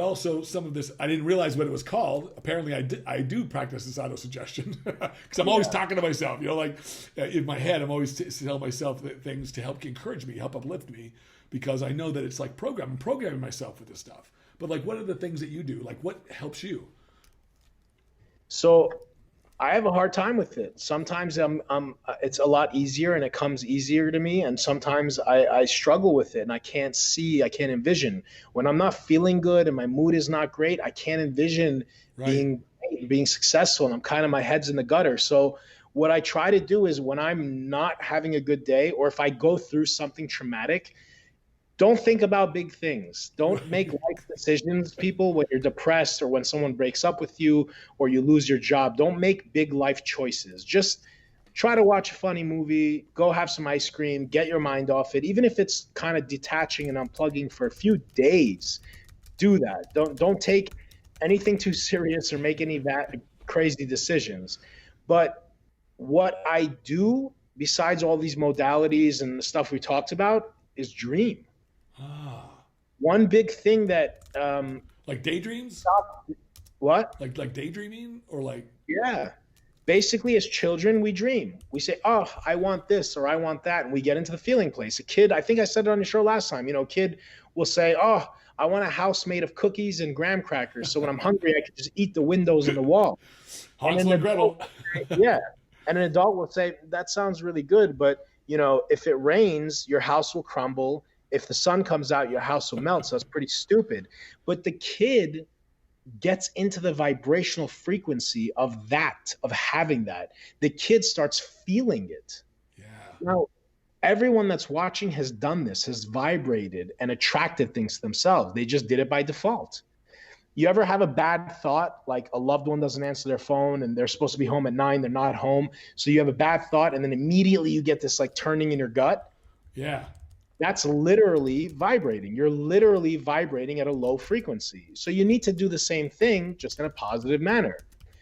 also some of this, I didn't realize what it was called. Apparently I do practice this auto-suggestion because I'm always talking to myself, like in my head, I'm always telling myself things to help encourage me, help uplift me, because I know that it's like programming myself with this stuff. But like, what are the things that you do? Like, what helps you? So I have a hard time with it. Sometimes it's a lot easier and it comes easier to me. And sometimes I struggle with it and I can't envision. When I'm not feeling good and my mood is not great, I can't envision being successful, and I'm kind of, my head's in the gutter. So what I try to do is, when I'm not having a good day, or if I go through something traumatic, don't think about big things. Don't make life decisions, people, when you're depressed or when someone breaks up with you or you lose your job. Don't make big life choices. Just try to watch a funny movie, go have some ice cream, get your mind off it. Even if it's kind of detaching and unplugging for a few days, do that. Don't take anything too serious or make any crazy decisions. But what I do, besides all these modalities and the stuff we talked about, is dream. One big thing that like daydreams? What? Like daydreaming, or like? Yeah. Basically, as children, we dream. We say, oh, I want this or I want that. And we get into the feeling place. A kid, I think I said it on your show last time, a kid will say, oh, I want a house made of cookies and graham crackers. So when I'm hungry, I can just eat the windows and the wall. Hansel and Gretel. Yeah. And an adult will say, that sounds really good, but if it rains, your house will crumble If the sun comes out, your house will melt. So that's pretty stupid. But the kid gets into the vibrational frequency of that, of having that. The kid starts feeling it. Yeah. Now, everyone that's watching has done this, has vibrated and attracted things to themselves. They just did it by default. You ever have a bad thought, like a loved one doesn't answer their phone and they're supposed to be home at 9, they're not home. So you have a bad thought and then immediately you get this like turning in your gut? Yeah. That's literally vibrating. You're literally vibrating at a low frequency. So you need to do the same thing, just in a positive manner.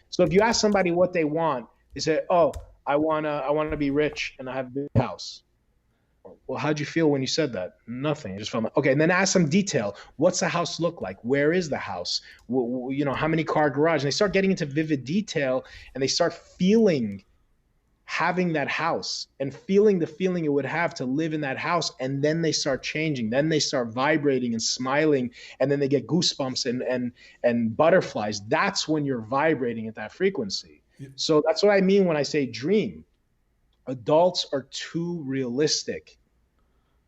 So if you ask somebody what they want, they say, "Oh, I wanna be rich and I have a big house." Well, how'd you feel when you said that? Nothing. I just felt like, okay. And then ask some detail. What's the house look like? Where is the house? How many car garage? And they start getting into vivid detail and they start feeling having that house and feeling the feeling it would have to live in that house. And then they start changing. Then they start vibrating and smiling. And then they get goosebumps and butterflies. That's when you're vibrating at that frequency. Yeah. So that's what I mean when I say dream. Adults are too realistic.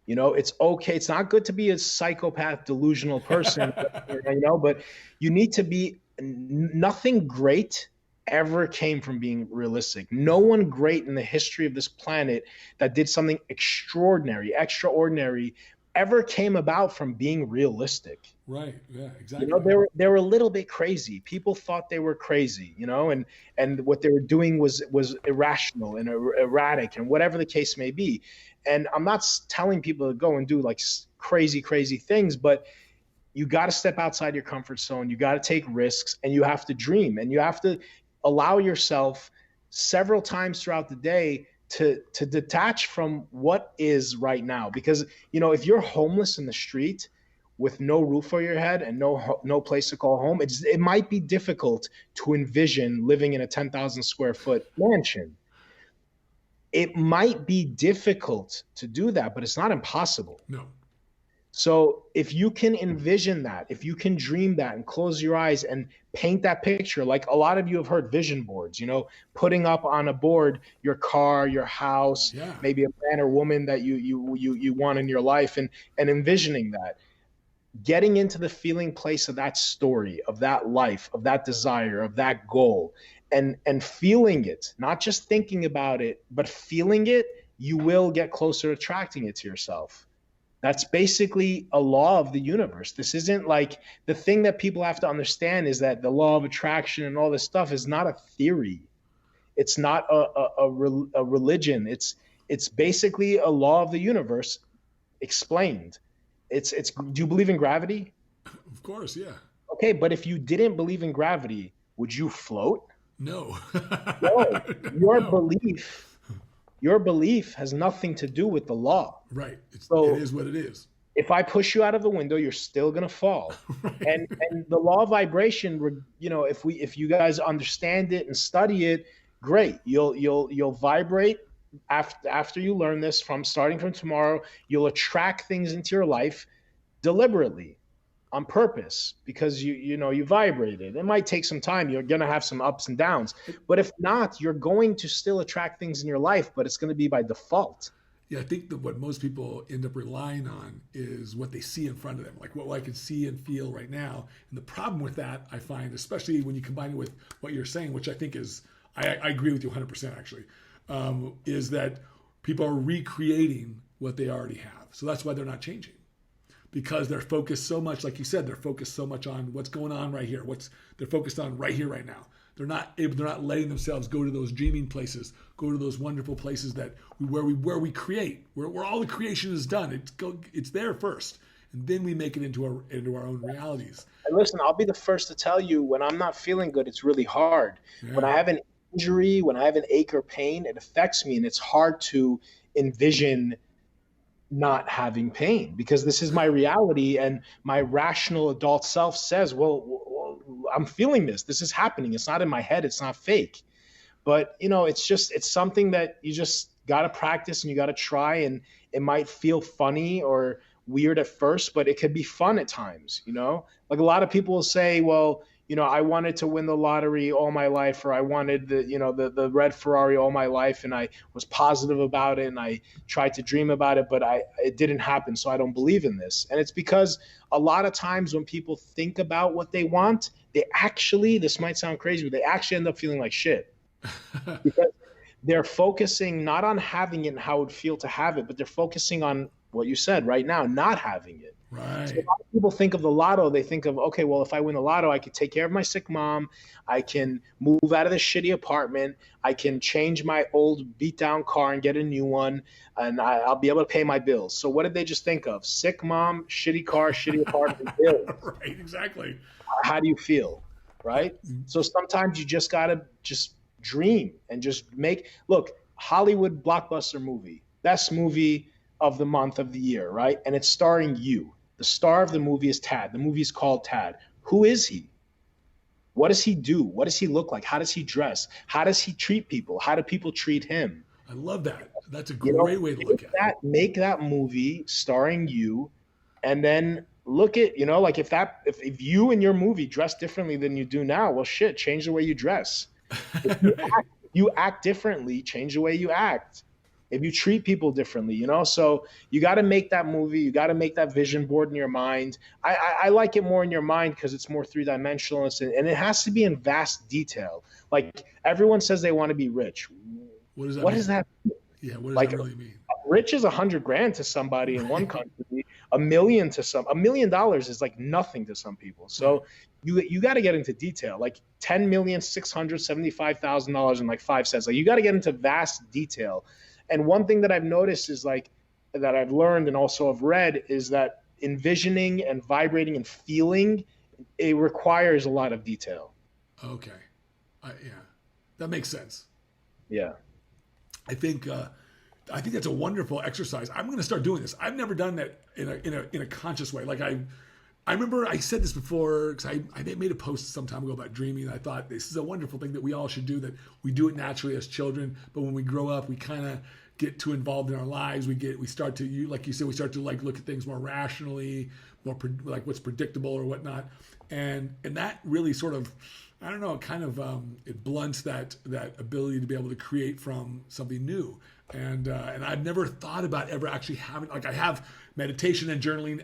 It's okay. It's not good to be a psychopath, delusional person, but you need to be, nothing great ever came from being realistic. No one great in the history of this planet that did something extraordinary ever came about from being realistic. Right. Yeah, exactly. They were a little bit crazy. People thought they were crazy, and what they were doing was irrational and erratic and whatever the case may be. And I'm not telling people to go and do like crazy things, but you got to step outside your comfort zone. You got to take risks and you have to dream and you have to allow yourself several times throughout the day to detach from what is right now. Because, if you're homeless in the street with no roof over your head and no place to call home, it might be difficult to envision living in a 10,000 square foot mansion. It might be difficult to do that, but it's not impossible. No. So if you can envision that, if you can dream that and close your eyes and paint that picture, like a lot of you have heard vision boards, putting up on a board your car, your house, yeah, maybe a man or woman that you want in your life, and envisioning that, getting into the feeling place of that story, of that life, of that desire, of that goal, and feeling it, not just thinking about it, but feeling it, you will get closer to attracting it to yourself. That's basically a law of the universe. This isn't like, the thing that people have to understand is that the law of attraction and all this stuff is not a theory. It's not a religion. It's basically a law of the universe explained. It's. Do you believe in gravity? Of course, yeah. Okay, but if you didn't believe in gravity, would you float? No. No. Your belief has nothing to do with the law. Right. It is what it is. If I push you out of the window, you're still gonna fall. Right. And the law of vibration, if you guys understand it and study it, great. You'll vibrate after you learn this. Starting from tomorrow, you'll attract things into your life deliberately, on purpose, because you vibrated. It might take some time. You're going to have some ups and downs, but if not, you're going to still attract things in your life, but it's going to be by default. Yeah, I think that what most people end up relying on is what they see in front of them, like what I can see and feel right now. And the problem with that, I find, especially when you combine it with what you're saying, which I think is, I agree with you 100% actually, is that people are recreating what they already have. So that's why they're not changing. Because they're focused so much, like you said, they're focused so much on what's going on right here. They're focused on right here, right now. They're not letting themselves go to those dreaming places, go to those wonderful places where we create, where all the creation is done. It's there first, and then we make it into our own realities. And listen, I'll be the first to tell you, when I'm not feeling good, it's really hard. Yeah. When I have an injury, when I have an ache or pain, it affects me, and it's hard to envision not having pain, because this is my reality, and my rational adult self says, well, I'm feeling this is happening, it's not in my head, it's not fake. But it's something that you just got to practice and you got to try, and it might feel funny or weird at first, but it could be fun at times. Like a lot of people will say, well, I wanted to win the lottery all my life, or I wanted the red Ferrari all my life, and I was positive about it, and I tried to dream about it, but it didn't happen. So I don't believe in this. And it's because a lot of times when people think about what they want, this might sound crazy, but they actually end up feeling like shit because they're focusing not on having it and how it would feel to have it, but they're focusing on what you said right now, not having it. Right. So a lot of people think of the lotto. They think of, okay, well, if I win the lotto, I could take care of my sick mom. I can move out of this shitty apartment. I can change my old beat down car and get a new one. And I'll be able to pay my bills. So what did they just think of? Sick mom, shitty car, shitty apartment, bills. Right, exactly. How do you feel? Right? So sometimes you just got to just dream and just look, Hollywood blockbuster movie, best movie of the month of the year, right? And it's starring you. The star of the movie is Tad. The movie is called Tad. Who is he? What does he do? What does he look like? How does he dress? How does he treat people? How do people treat him? I love that. That's a great way to look at it. Make that movie starring you, and then look at, like if you in your movie dress differently than you do now, well, shit, change the way you dress. If you act differently, change the way you act. If you treat people differently, so you got to make that movie. You got to make that vision board in your mind. I like it more in your mind because it's more three-dimensional, and it has to be in vast detail. Like everyone says they want to be rich. What does that mean? Yeah, what does that really mean? Rich is $100,000 to somebody in one country. $1 million is like nothing to some people. So you got to get into detail, like $10,675,000 in like 5 cents. Like you got to get into vast detail. And one thing that I've noticed is that I've learned and also have read is that envisioning and vibrating and feeling, it requires a lot of detail. Okay. Yeah, that makes sense. Yeah. I think that's a wonderful exercise. I'm going to start doing this. I've never done that in a conscious way. Like I remember I said this before because I made a post some time ago about dreaming. I thought this is a wonderful thing that we all should do, that we do it naturally as children, but when we grow up, we kind of get too involved in our lives. We start to, like you said, we start to like look at things more rationally, like what's predictable or whatnot, and that really sort of, I don't know, it blunts that ability to be able to create from something new. And I've never thought about ever actually having, like I have meditation and journaling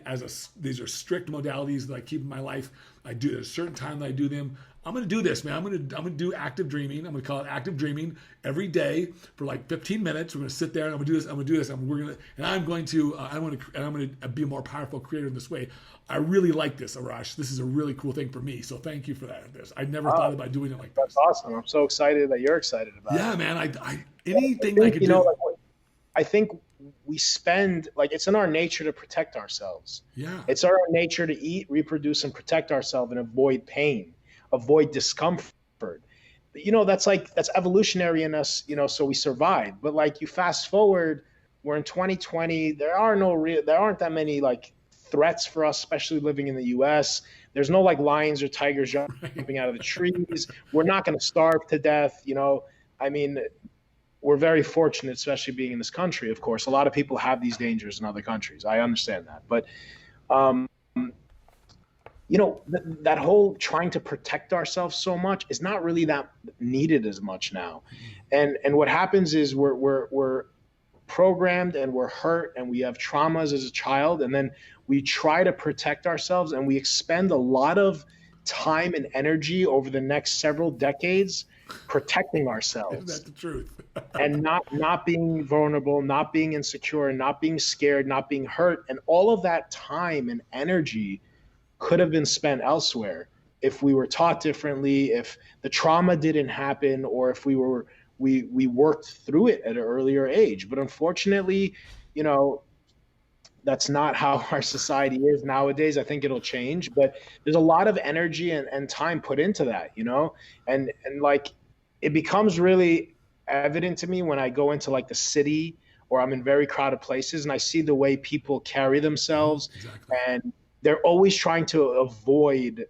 these are strict modalities that I keep in my life. I do at a certain time that I do them. I'm going to do this, man. I'm going to do active dreaming. I'm going to call it active dreaming every day for like 15 minutes. We're going to sit there and I'm going to do this. I'm going to do this. I'm going to be a more powerful creator in this way. I really like this, Arash. This is a really cool thing for me. So thank you for that. I never thought about doing it like this. That's awesome. I'm so excited that you're excited about it. Yeah, man. Anything I could do. I think we spend, like, it's in our nature to protect ourselves. Yeah. It's our nature to eat, reproduce, and protect ourselves and avoid pain, avoid discomfort. That's evolutionary in us, so we survive. But like you fast forward, we're in 2020. There aren't that many like threats for us, especially living in the US. There's no like lions or tigers jumping out of the trees. We're not going to starve to death. I mean, we're very fortunate, especially being in this country. Of course, a lot of people have these dangers in other countries. I understand that. But, that whole trying to protect ourselves so much is not really that needed as much now. And what happens is we're programmed and we're hurt and we have traumas as a child. And then we try to protect ourselves and we expend a lot of time and energy over the next several decades protecting ourselves. Isn't that the truth? And not being vulnerable, not being insecure, not being scared, not being hurt. And all of that time and energy could have been spent elsewhere if we were taught differently, if the trauma didn't happen, or if we worked through it at an earlier age. But unfortunately, that's not how our society is nowadays. I think it'll change, but there's a lot of energy and time put into that, and like it becomes really evident to me when I go into like the city or I'm in very crowded places and I see the way people carry themselves. Exactly. And they're always trying to avoid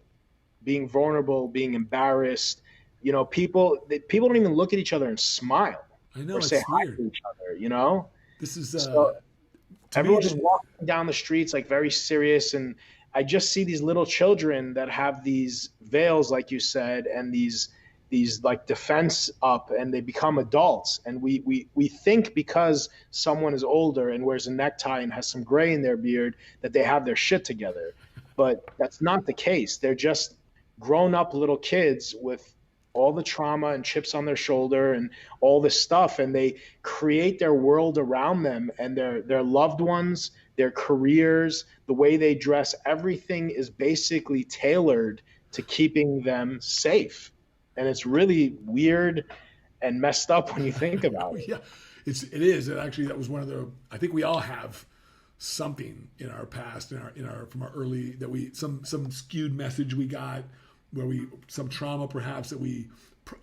being vulnerable, being embarrassed. People don't even look at each other and smile. I know, or it's say hi weird. to each other, This is so everyone just walking down the streets like very serious, and I just see these little children that have these veils, like you said, and these like defense up, and they become adults. And we think because someone is older and wears a necktie and has some gray in their beard that they have their shit together. But that's not the case. They're just grown up little kids with all the trauma and chips on their shoulder and all this stuff, and they create their world around them, and their loved ones, their careers, the way they dress, everything is basically tailored to keeping them safe. And it's really weird and messed up when you think about it. Yeah, it is. And actually, that was one of the. I think we all have something in our past, in our from our early, that we some skewed message we got, where we some trauma perhaps that we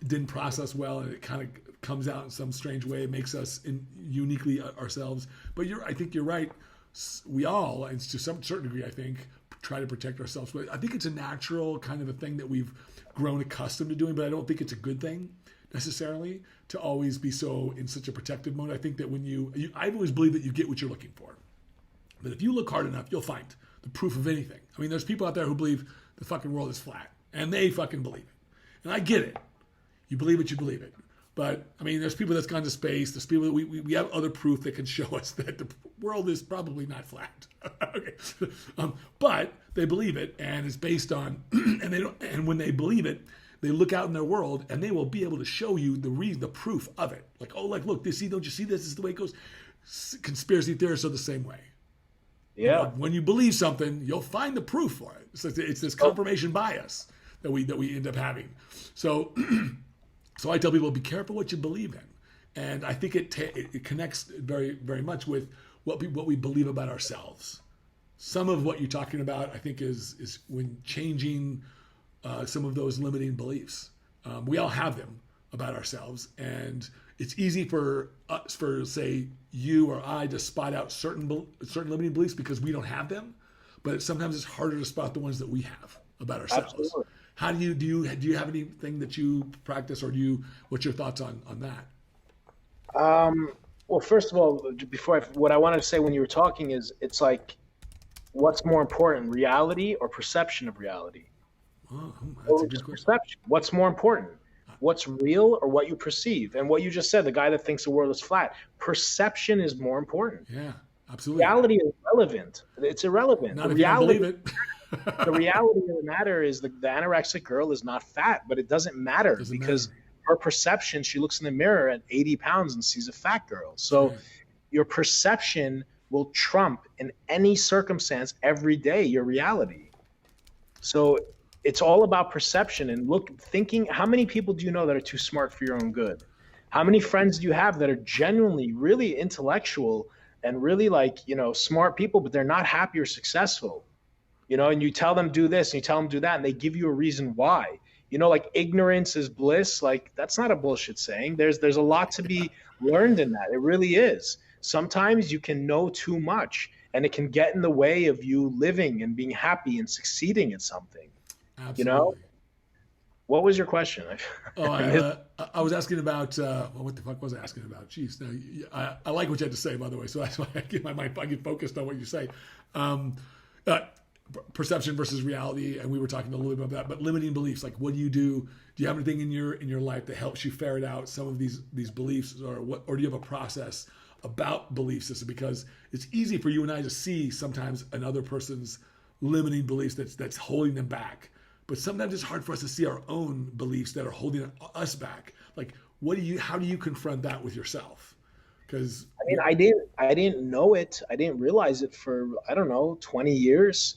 didn't process well, and it kind of comes out in some strange way. It makes us uniquely ourselves. But I think you're right. We all, and to some certain degree, I think, try to protect ourselves. But I think it's a natural kind of a thing that we've grown accustomed to doing. But I don't think it's a good thing necessarily to always be so in such a protective mode. I think that when I've always believed that you get what you're looking for. But if you look hard enough, you'll find the proof of anything. I mean, there's people out there who believe the fucking world is flat, and they fucking believe it. And I get it. You believe it, you believe it. But, I mean, there's people that's gone to space. There's people that we have other proof that can show us that the world is probably not flat. Okay. But they believe it, and it's based on, and when they believe it, they look out in their world, and they will be able to show you the proof of it. Like, oh, like, look, don't you see this? This is the way it goes. Conspiracy theorists are the same way. Yeah. When you believe something, you'll find the proof for it. It's this confirmation bias that we end up having. So I tell people, be careful what you believe in, and I think it connects very, very much with what we believe about ourselves. Some of what you're talking about, I think, is when changing some of those limiting beliefs. We all have them about ourselves, and it's easy for us, say you or I, to spot out certain limiting beliefs because we don't have them. But sometimes it's harder to spot the ones that we have about ourselves. Absolutely. How do you have anything that you practice, or what's your thoughts on that? Well, first of all, what I wanted to say when you were talking is, it's like, what's more important, reality or perception of reality? Oh, that's a good question. Perception. What's more important? What's real or what you perceive? And what you just said, the guy that thinks the world is flat, perception is more important. Yeah, absolutely. Reality is irrelevant. It's irrelevant. Not if you don't believe it. The reality of the matter is the anorexic girl is not fat, but it doesn't matter because her perception, she looks in the mirror at 80 pounds and sees a fat girl. So your perception will trump in any circumstance every day your reality. So it's all about perception and thinking. How many people do you know that are too smart for your own good? How many friends do you have that are genuinely really intellectual and really smart people, but they're not happy or successful? And you tell them do this and you tell them do that, and they give you a reason why. Like ignorance is bliss. Like, that's not a bullshit saying. There's a lot to be learned in that. It really is. Sometimes you can know too much, and it can get in the way of you living and being happy and succeeding at something. Absolutely. What was your question? I was asking about what the fuck was I asking about? Jeez, I like what you had to say, by the way. So that's why I get focused on what you say. Perception versus reality, and we were talking a little bit about that. But limiting beliefs, like, what do you do? Do you have anything in your life that helps you ferret out some of these beliefs, or do you have a process about belief system? Because it's easy for you and I to see sometimes another person's limiting beliefs that's holding them back. But sometimes it's hard for us to see our own beliefs that are holding us back. Like, how do you confront that with yourself? Because I didn't know it. I didn't realize it for, 20 years.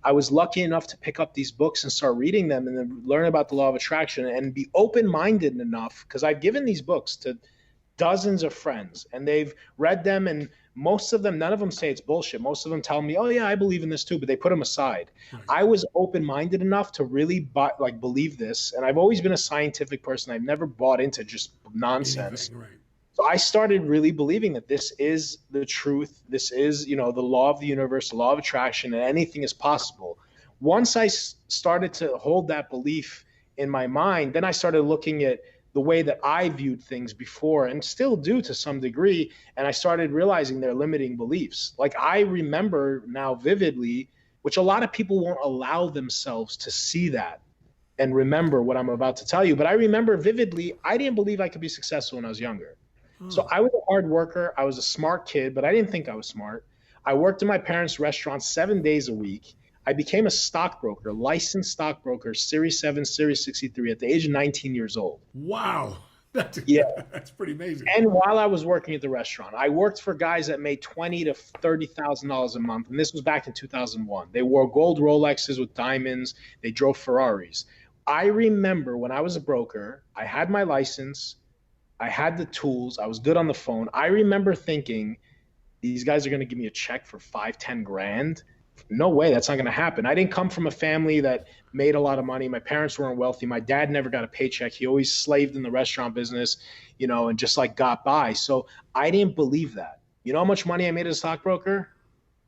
I was lucky enough to pick up these books and start reading them and then learn about the law of attraction and be open-minded enough, because I've given these books to dozens of friends and they've read them, and most of them, none of them say it's bullshit. Most of them tell me, oh yeah, I believe in this too, but they put them aside. Right. I was open-minded enough to really believe this. And I've always been a scientific person. I've never bought into just nonsense. Anything, right. So I started really believing that this is the truth. This is, the law of the universe, the law of attraction, and anything is possible. Once I started to hold that belief in my mind, then I started looking at the way that I viewed things before, and still do to some degree. And I started realizing their limiting beliefs. Like, I remember now vividly which a lot of people won't allow themselves to see that and remember what I'm about to tell you. But I remember vividly, I didn't believe I could be successful when I was younger. So I was a hard worker. I was a smart kid, but I didn't think I was smart. I worked in my parents' restaurant 7 days a week. I became a stockbroker, licensed stockbroker, Series 7, Series 63 at the age of 19 years old. Wow. Yeah. That's pretty amazing. And while I was working at the restaurant, I worked for guys that made $20,000 to $30,000 a month. And this was back in 2001. They wore gold Rolexes with diamonds. They drove Ferraris. I remember when I was a broker, I had my license. I had the tools. I was good on the phone. I remember thinking, these guys are going to give me a check for 5-10 grand. No way, that's not going to happen. I didn't come from a family that made a lot of money. My parents weren't wealthy. My dad never got a paycheck. He always slaved in the restaurant business, and just like got by. So I didn't believe that. You know how much money I made as a stockbroker?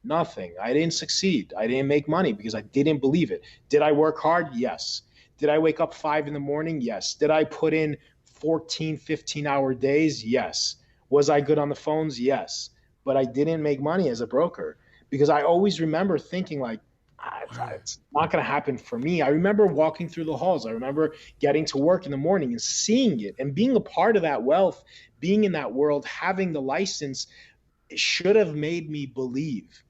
Nothing. I didn't succeed. I didn't make money because I didn't believe it. Did I work hard? Yes. Did I wake up 5 a.m? Yes. Did I put in 14, 15-hour days? Yes. Was I good on the phones? Yes. But I didn't make money as a broker. Because I always remember thinking like, it's not going to happen for me. I remember walking through the halls. I remember getting to work in the morning and seeing it and being a part of that wealth, being in that world, having the license, it should have made me believe.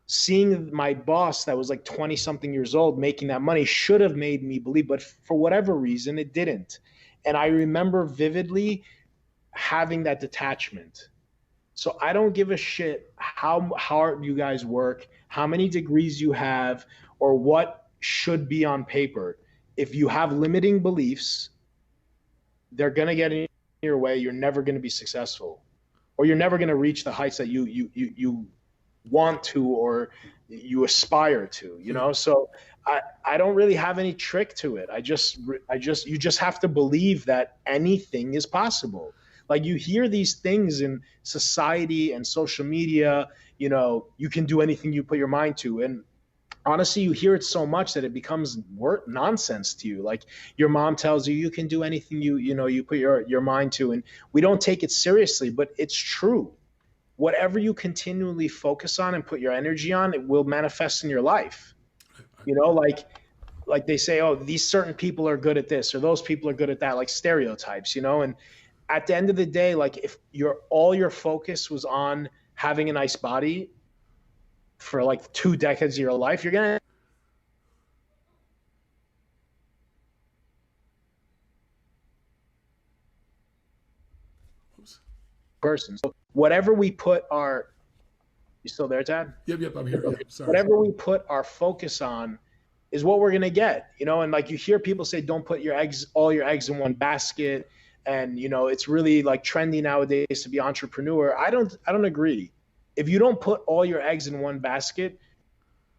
Seeing my boss that was like 20 something years old making that money should have made me believe. But for whatever reason, it didn't. And I remember vividly having that detachment. So I don't give a shit how hard you guys work, how many degrees you have, or what should be on paper. If you have limiting beliefs, they're going to get in your way. You're never going to be successful, or you're never going to reach the heights that you want to or you aspire to, So I don't really have any trick to it. You just have to believe that anything is possible. Like you hear these things in society and social media, you can do anything you put your mind to. And honestly, you hear it so much that it becomes nonsense to you. Like your mom tells you, you can do anything you put your mind to. And we don't take it seriously, but it's true. Whatever you continually focus on and put your energy on, it will manifest in your life. Like they say, oh, these certain people are good at this or those people are good at that, like stereotypes, and at the end of the day, like if all your focus was on having a nice body for like 2 decades of your life, you're going to person. So whatever we put you still there, Tad? Yep, I'm here. Yep, sorry. Whatever we put our focus on is what we're going to get, and like you hear people say, don't put all your eggs in one basket. And, it's really like trendy nowadays to be entrepreneur. I don't agree. If you don't put all your eggs in one basket,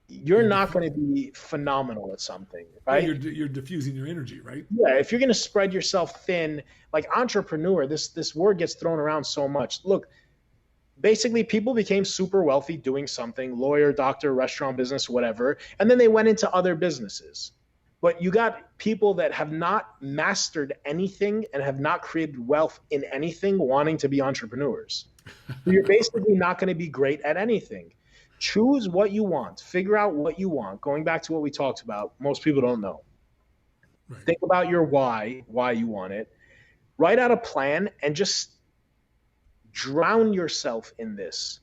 you're not going to be phenomenal at something, right? You're diffusing your energy, right? Yeah. If you're going to spread yourself thin, like entrepreneur, this word gets thrown around so much. Look, basically people became super wealthy doing something, lawyer, doctor, restaurant business, whatever. And then they went into other businesses. But you got people that have not mastered anything and have not created wealth in anything wanting to be entrepreneurs. You're basically not going to be great at anything. Choose what you want. Figure out what you want. Going back to what we talked about, most people don't know. Right. Think about your why you want it. Write out a plan and just drown yourself in this.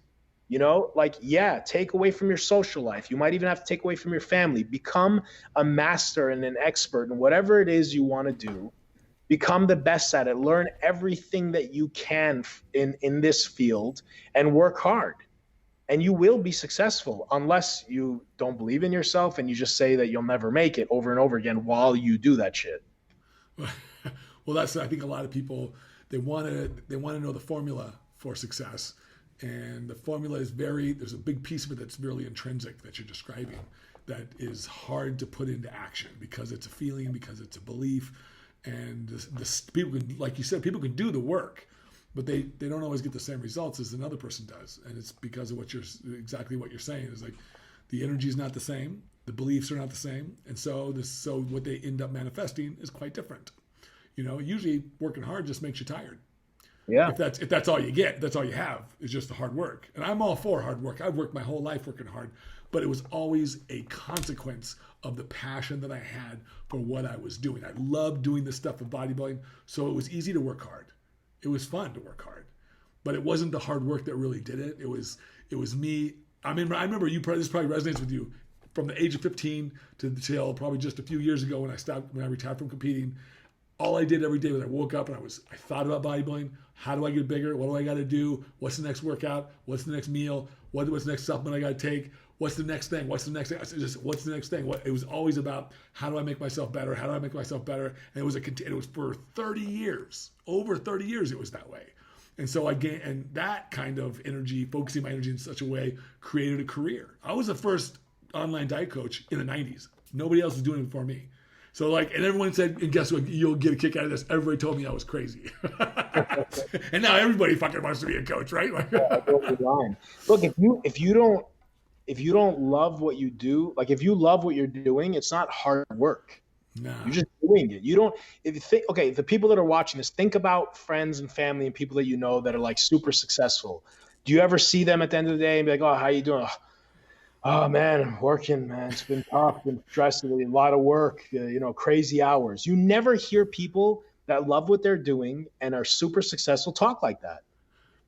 Take away from your social life. You might even have to take away from your family. Become a master and an expert in whatever it is you want to do. Become the best at it. Learn everything that you can in this field and work hard. And you will be successful unless you don't believe in yourself and you just say that you'll never make it over and over again while you do that shit. Well, I think a lot of people, they want to know the formula for success. And the formula is there's a big piece of it that's really intrinsic that you're describing that is hard to put into action because it's a feeling, because it's a belief. And people can, like you said, people can do the work, but they don't always get the same results as another person does. And it's because of exactly what you're saying is like the energy is not the same. The beliefs are not the same. And so what they end up manifesting is quite different. Usually working hard just makes you tired. Yeah. If that's all you get, that's all you have is just the hard work. And I'm all for hard work. I've worked my whole life working hard. but it was always a consequence of the passion that I had for what I was doing. I loved doing this stuff with bodybuilding, so it was easy to work hard. It was fun to work hard, but it wasn't the hard work that really did it. It was me. I remember this probably resonates with you. From the age of 15 till probably just a few years ago when I retired from competing, all I did every day was I woke up and I thought about bodybuilding. How do I get bigger? What do I got to do? What's the next workout? What's the next meal? What's the next supplement I got to take? What's the next thing? What's the next thing? What's the next thing? It was always about how do I make myself better? How do I make myself better? And it was for 30 years, over 30 years. It was that way. And so and that kind of energy, focusing my energy in such a way, created a career. I was the first online diet coach in the 90s. Nobody else was doing it before me. So and everyone said, and guess what? You'll get a kick out of this. Everybody told me I was crazy. And now everybody fucking wants to be a coach, right? Look, if you don't love what you do, if you love what you're doing, it's not hard work. Nah. You're just doing it. If you think, okay, the people that are watching this, think about friends and family and people that you know that are super successful. Do you ever see them at the end of the day and be like, oh, how you doing? Oh man, I'm working, man. It's been tough, been stressful, a lot of work, crazy hours. You never hear people that love what they're doing and are super successful talk like that.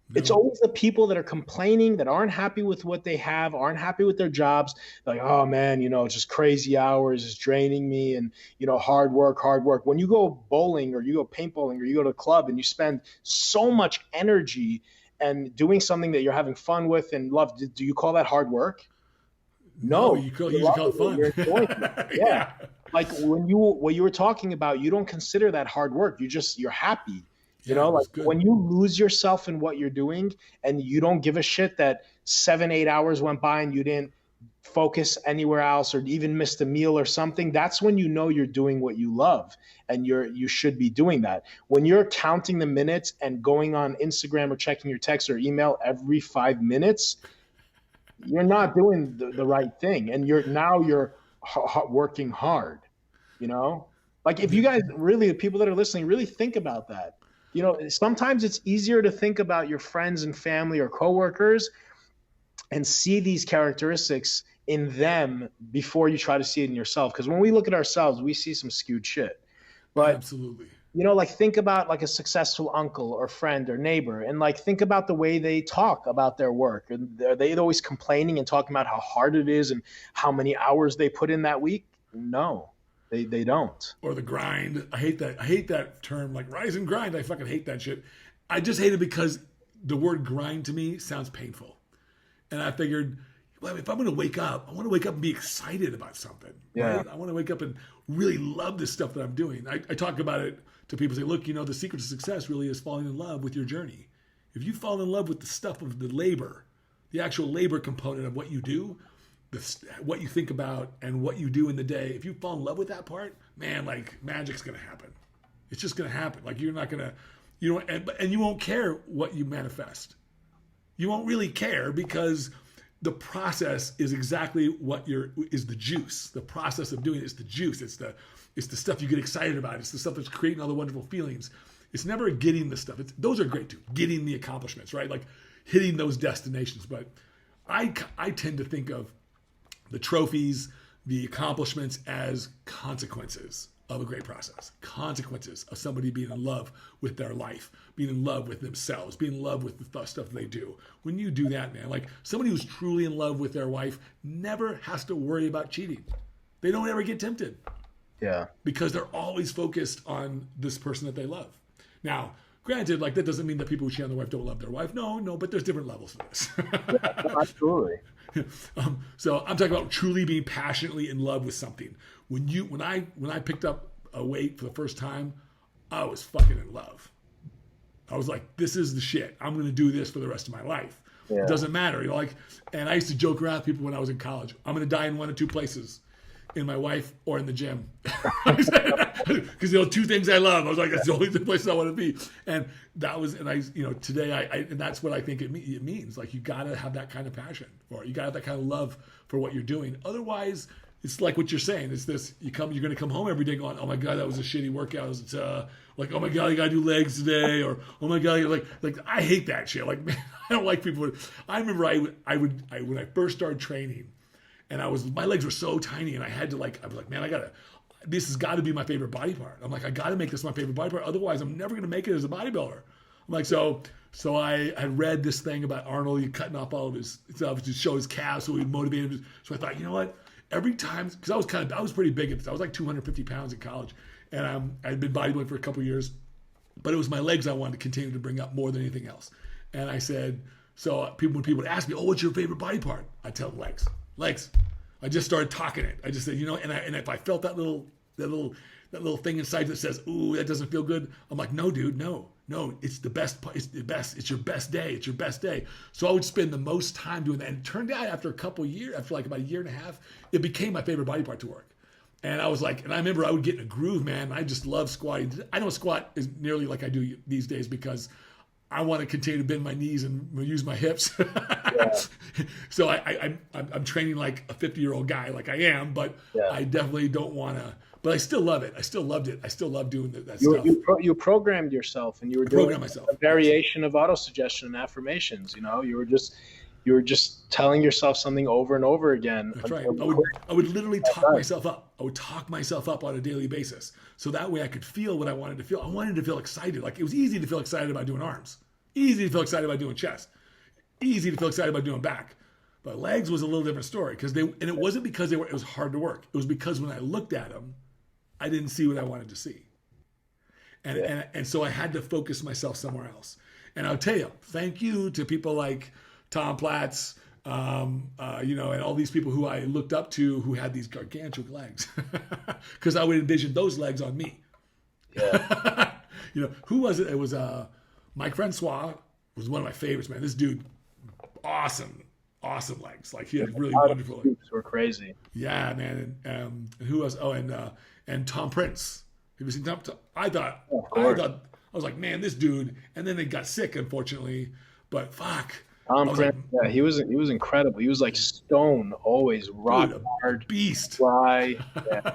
No. It's always the people that are complaining, that aren't happy with what they have, aren't happy with their jobs. Like, oh man, just crazy hours is draining me, and hard work. When you go bowling or you go paintballing or you go to a club and you spend so much energy and doing something that you're having fun with and love, do you call that hard work? No, you usually call it fun. Yeah. Like what you were talking about, you don't consider that hard work. You're happy. When you lose yourself in what you're doing and you don't give a shit that 7-8 hours went by and you didn't focus anywhere else or even missed a meal or something, that's when you're doing what you love, and you should be doing that. When you're counting the minutes and going on Instagram or checking your text or email every 5 minutes, you're not doing the right thing, and you're working hard. If you guys really, people that are listening, really think about that. Sometimes it's easier to think about your friends and family or coworkers and see these characteristics in them before you try to see it in yourself. Because when we look at ourselves, we see some skewed shit. But absolutely. Think about a successful uncle or friend or neighbor, and think about the way they talk about their work. And are they always complaining and talking about how hard it is and how many hours they put in that week? No, they don't. Or the grind. I hate that term, rise and grind. I fucking hate that shit. I just hate it because the word grind to me sounds painful. And I figured, well, if I'm going to wake up, I want to wake up and be excited about something. Yeah. Right? I want to wake up and really love this stuff that I'm doing. I talk about it to people, say, look, the secret to success really is falling in love with your journey. If you fall in love with the stuff of the labor, the actual labor component of what you do, what you think about and what you do in the day, if you fall in love with that part, man, magic's going to happen. It's just going to happen. You're not going to, and you won't care what you manifest. You won't really care because the process is exactly is the juice. The process of doing it is the juice. It's the stuff you get excited about. It's the stuff that's creating all the wonderful feelings. It's never getting the stuff. Those are great too. Getting the accomplishments, right? Hitting those destinations. But I tend to think of the trophies, the accomplishments as consequences of a great process. Consequences of somebody being in love with their life, being in love with themselves, being in love with the stuff they do. When you do that, man, somebody who's truly in love with their wife never has to worry about cheating. They don't ever get tempted. Yeah. Because they're always focused on this person that they love. Now, granted, that doesn't mean that people who cheat on their wife don't love their wife. No, but there's different levels to this. Yeah, absolutely. So I'm talking about truly being passionately in love with something. When I picked up a weight for the first time, I was fucking in love. I was like, this is the shit. I'm going to do this for the rest of my life. Yeah. It doesn't matter. And I used to joke around with people when I was in college. I'm going to die in one of two places, in my wife or in the gym. Because two things I love. I was like, that's the only two places I want to be. And that was, and today and that's what I think it means. You got to have that kind of passion for it. You got to have that kind of love for what you're doing. Otherwise, it's like what you're saying. It's this, you're going to come home every day going, oh my God, that was a shitty workout. It's oh my God, you got to do legs today. Or, oh my God, I hate that shit. Man, I don't like people. I remember I would when I first started training, and my legs were so tiny, and I was like, man, this has got to be my favorite body part. I'm like, I got to make this my favorite body part. Otherwise, I'm never going to make it as a bodybuilder. I'm like, so I read this thing about Arnold cutting off all of his stuff to show his calves so he'd motivate him. So I thought, you know what? Every time, because I was pretty big at this. I was like 250 pounds in college, and I'd been bodybuilding for a couple of years, but it was my legs I wanted to continue to bring up more than anything else. And I said, so when people would ask me, oh, what's your favorite body part? I tell them legs. I just started talking it. I just said, and if I felt that little thing inside that says, ooh, that doesn't feel good, I'm like, no, dude, no, it's the best. It's the best. It's your best day. It's your best day. So I would spend the most time doing that. And it turned out after like about a year and a half, it became my favorite body part to work. And I was like, and I remember I would get in a groove, man. I just love squatting. I don't squat as nearly like I do these days because I want to continue to bend my knees and use my hips. Yeah. So I'm training like a 50-year-old guy, like I am, but I definitely don't want to. But I still love it. I still loved it. I still love doing that stuff. You programmed yourself, and you were doing a variation of autosuggestion and affirmations. You were just telling yourself something over and over again. That's right. I would literally talk myself up. I would talk myself up on a daily basis. So that way I could feel what I wanted to feel. I wanted to feel excited. Like it was easy to feel excited about doing arms. Easy to feel excited about doing chest. Easy to feel excited about doing back. But legs was a little different story and it wasn't because it was hard to work. It was because when I looked at them, I didn't see what I wanted to see. And so I had to focus myself somewhere else. And I'll tell you, thank you to people like Tom Platz, and all these people who I looked up to who had these gargantuan legs, because I would envision those legs on me. Yeah. Who was it? It was Mike Francois was one of my favorites, man. This dude, awesome legs. Like he had really wonderful legs. Were crazy. Yeah, man. And who else? Oh, and Tom Prince. Have you seen Tom? I was like, man, this dude. And then they got sick, unfortunately. But fuck. Tom Prince, he was incredible. He was like stone, always rock hard, beast, dry. Yeah.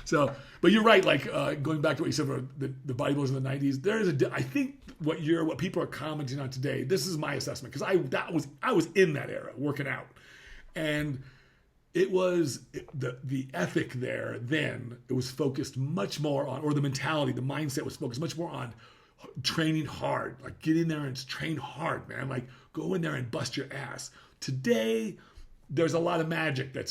So, but you're right. Like going back to what you said for the bodybuilders in the '90s, I think what people are commenting on today. This is my assessment because I was in that era working out, and it was the ethic there. Then it was focused much more on, or the mentality, the mindset was focused much more on training hard, like get in there and train hard, man. Like go in there and bust your ass. Today, there's a lot of magic that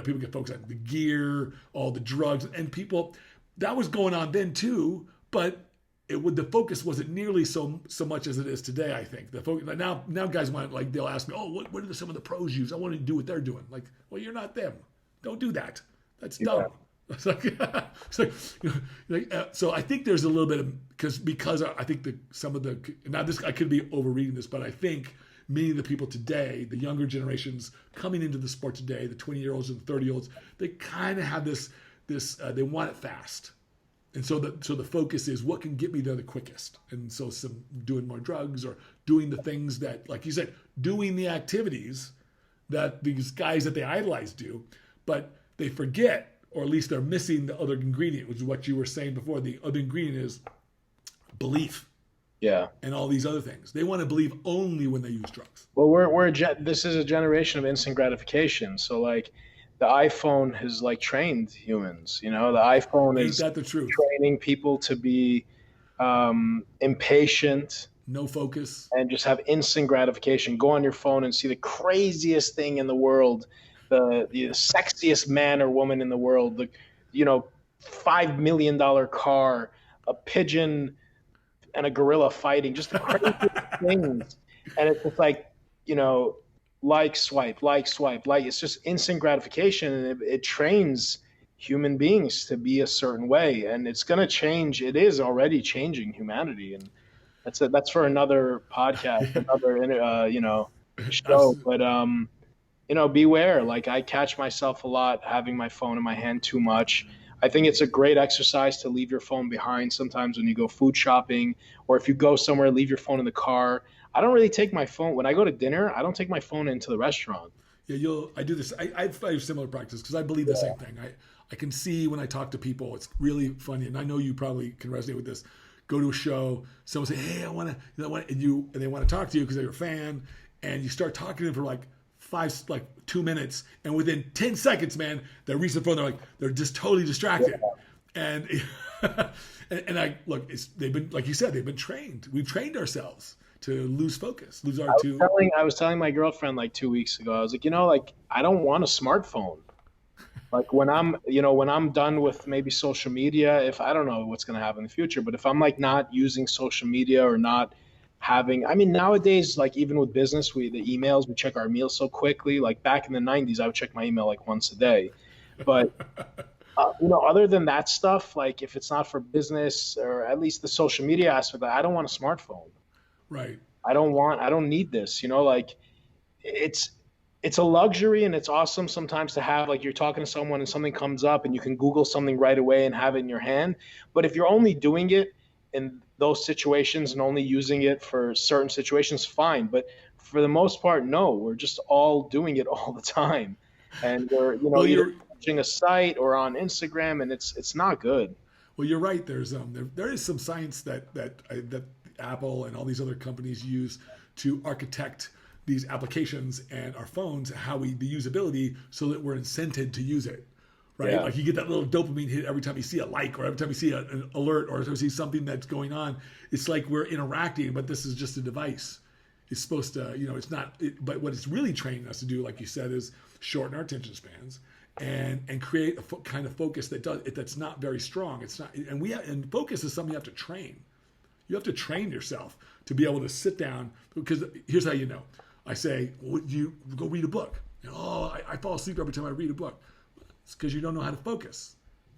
people get focused on, the gear, all the drugs, and people. That was going on then too, but the focus wasn't nearly so much as it is today. I think the focus now guys want, like, they'll ask me, oh, what do some of the pros use? I want to do what they're doing. Like, well, you're not them. Don't do that. That's dumb. So I think there's a little bit of because I think I could be overreading this, but I think many of the people today, the younger generations coming into the sport today, the 20-year-olds and the 30-year-olds, they kind of have this they want it fast, and so the focus is what can get me there the quickest, and so some doing more drugs or doing the things that, like you said, doing the activities that these guys that they idolize do, but they forget. Or at least they're missing the other ingredient, which is what you were saying before. The other ingredient is belief. Yeah. And all these other things. They want to believe only when they use drugs. Well, this is a generation of instant gratification. So like the iPhone has like trained humans, the iPhone is training people to be impatient, no focus, and just have instant gratification. Go on your phone and see the craziest thing in the world. The sexiest man or woman in the world, the $5 million car, a pigeon and a gorilla fighting, just the craziest things. And it's just like, like swipe. It's just instant gratification, and it trains human beings to be a certain way, and it's going to change. It is already changing humanity, and that's for another podcast, another show. But beware. Like I catch myself a lot having my phone in my hand too much. I think it's a great exercise to leave your phone behind sometimes when you go food shopping, or if you go somewhere, leave your phone in the car. I don't really take my phone when I go to dinner. I don't take my phone into the restaurant. Yeah, I do this. I have similar practice because I believe the same thing. I can see when I talk to people, it's really funny, and I know you probably can resonate with this. Go to a show, someone say, "Hey, I want to," and they want to talk to you because they're a fan, and you start talking to them for like like 2 minutes, and within 10 seconds, man, they reach the phone. They're just totally distracted, and and I look. They've been, like you said, they've been trained. We've trained ourselves to lose focus, lose our two. I was telling my girlfriend like 2 weeks ago. I was like, like I don't want a smartphone. Like when I'm done with maybe social media, if I don't know what's going to happen in the future, but if I'm like not using social media or not having, I mean, nowadays, like even with business, the emails, we check our emails so quickly. Like back in the 90s, I would check my email like once a day. But, other than that stuff, like if it's not for business or at least the social media aspect, I don't want a smartphone. Right. I don't need this, like it's a luxury, and it's awesome sometimes to have, like, you're talking to someone and something comes up and you can Google something right away and have it in your hand. But if you're only doing it in those situations and only using it for certain situations, fine. But for the most part, no, we're just all doing it all the time. And we're, either watching a site or on Instagram, and it's not good. Well, you're right. There's there is some science that Apple and all these other companies use to architect these applications and our phones, the usability, so that we're incented to use it, right? Yeah. Like you get that little dopamine hit every time you see a like, or every time you see an alert, or every time you see something that's going on. It's like we're interacting, but this is just a device. It's supposed to, it's not. But what it's really training us to do, like you said, is shorten our attention spans and create a kind of focus that's not very strong. It's not, and focus is something you have to train. You have to train yourself to be able to sit down, because here's how you know. I say, you go read a book. I fall asleep every time I read a book. It's because you don't know how to focus.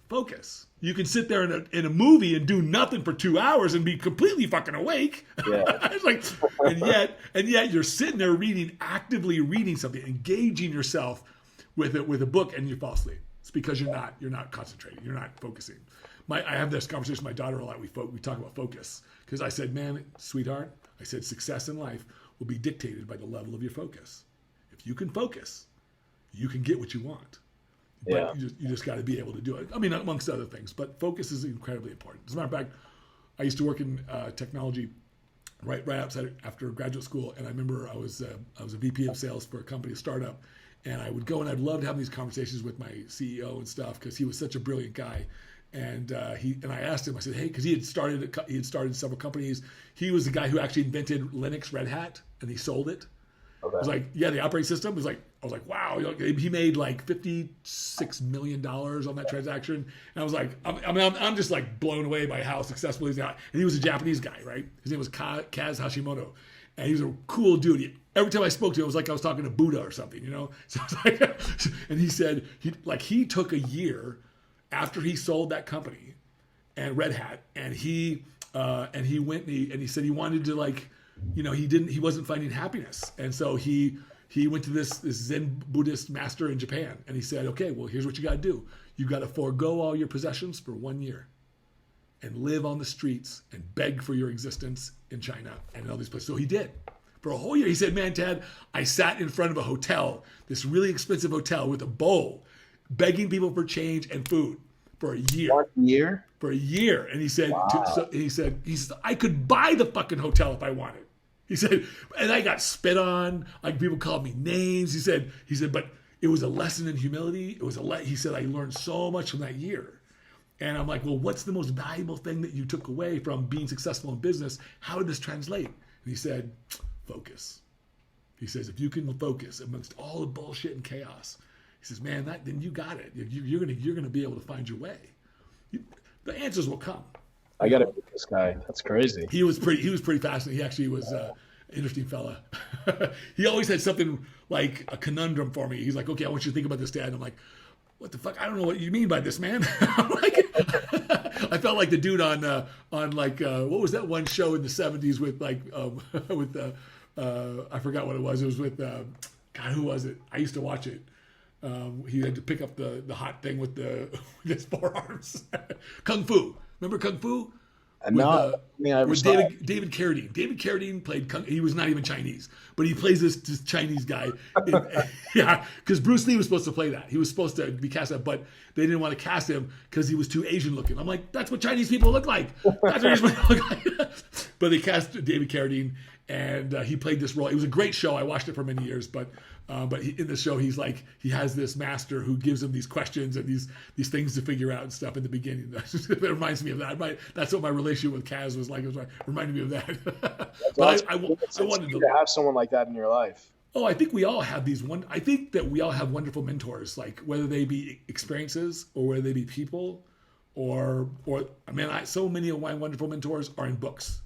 Focus. You can sit there in a movie and do nothing for 2 hours and be completely fucking awake. Yeah. It's like, and yet you're sitting there actively reading something, engaging yourself with a book, and you fall asleep. It's because you're not concentrating. You're not focusing. I have this conversation with my daughter a lot. We talk about focus, because I said, man, sweetheart, I said, success in life will be dictated by the level of your focus. If you can focus, you can get what you want. But you just got to be able to do it. I mean, amongst other things, but focus is incredibly important. As a matter of fact, I used to work in technology right outside after graduate school, and I remember I was a VP of sales for a company, a startup, and I would go and I'd love having these conversations with my CEO and stuff, because he was such a brilliant guy. And I asked him, I said, hey, because he had started several companies. He was the guy who actually invented Linux, Red Hat, and he sold it. Okay. It was like, the operating system was like, I was like, wow, he made like $56 million on that transaction. And I was like, I'm just like blown away by how successful he's got. And he was a Japanese guy, right? His name was Kaz Hashimoto. And he was a cool dude. Every time I spoke to him, it was like I was talking to Buddha or something, So it's like, and he said he took a year after he sold that company and Red Hat, and he went and he said he wanted to, he wasn't finding happiness, and so he went to this Zen Buddhist master in Japan, and he said, okay, well, here's what you got to do. You got to forego all your possessions for 1 year and live on the streets and beg for your existence in China and in all these places. So he did. For a whole year. He said, man, Ted, I sat in front of a hotel, this really expensive hotel, with a bowl, begging people for change and food for a year. 1 year? For a year. And he said, wow. He said, I could buy the fucking hotel if I wanted. He said, and I got spit on. People called me names. He said, but it was a lesson in humility. He said, I learned so much from that year. And I'm like, well, what's the most valuable thing that you took away from being successful in business? How did this translate? And he said, focus. He says, if you can focus amongst all the bullshit and chaos, he says, man, then you got it. You're gonna be able to find your way. The answers will come. I gotta meet this guy. That's crazy. He was pretty fascinating. He actually was an interesting fella. He always had something like a conundrum for me. He's like, okay, I want you to think about this, Dad. And I'm like, what the fuck? I don't know what you mean by this, man. I felt like the dude on what was that one show in the 70s with I forgot what it was. It was with God, who was it? I used to watch it. He had to pick up the hot thing with his forearms. Kung Fu. Remember Kung Fu? With David Carradine. David Carradine played he was not even Chinese, but he plays this Chinese guy. Because Bruce Lee was supposed to play that. He was supposed to be cast that, but they didn't want to cast him because he was too Asian looking. I'm like, that's what Chinese people look like. That's what Asian people look like. But they cast David Carradine, and he played this role. It was a great show. I watched it for many years, but But in the show, he's like, he has this master who gives him these questions and these things to figure out and stuff in the beginning. That reminds me of that. That's what my relationship with Kaz was like. It was reminding me of that. But I wanted to have someone like that in your life. Oh, I think we all have I think that we all have wonderful mentors, like whether they be experiences or whether they be people, or man, so many of my wonderful mentors are in books.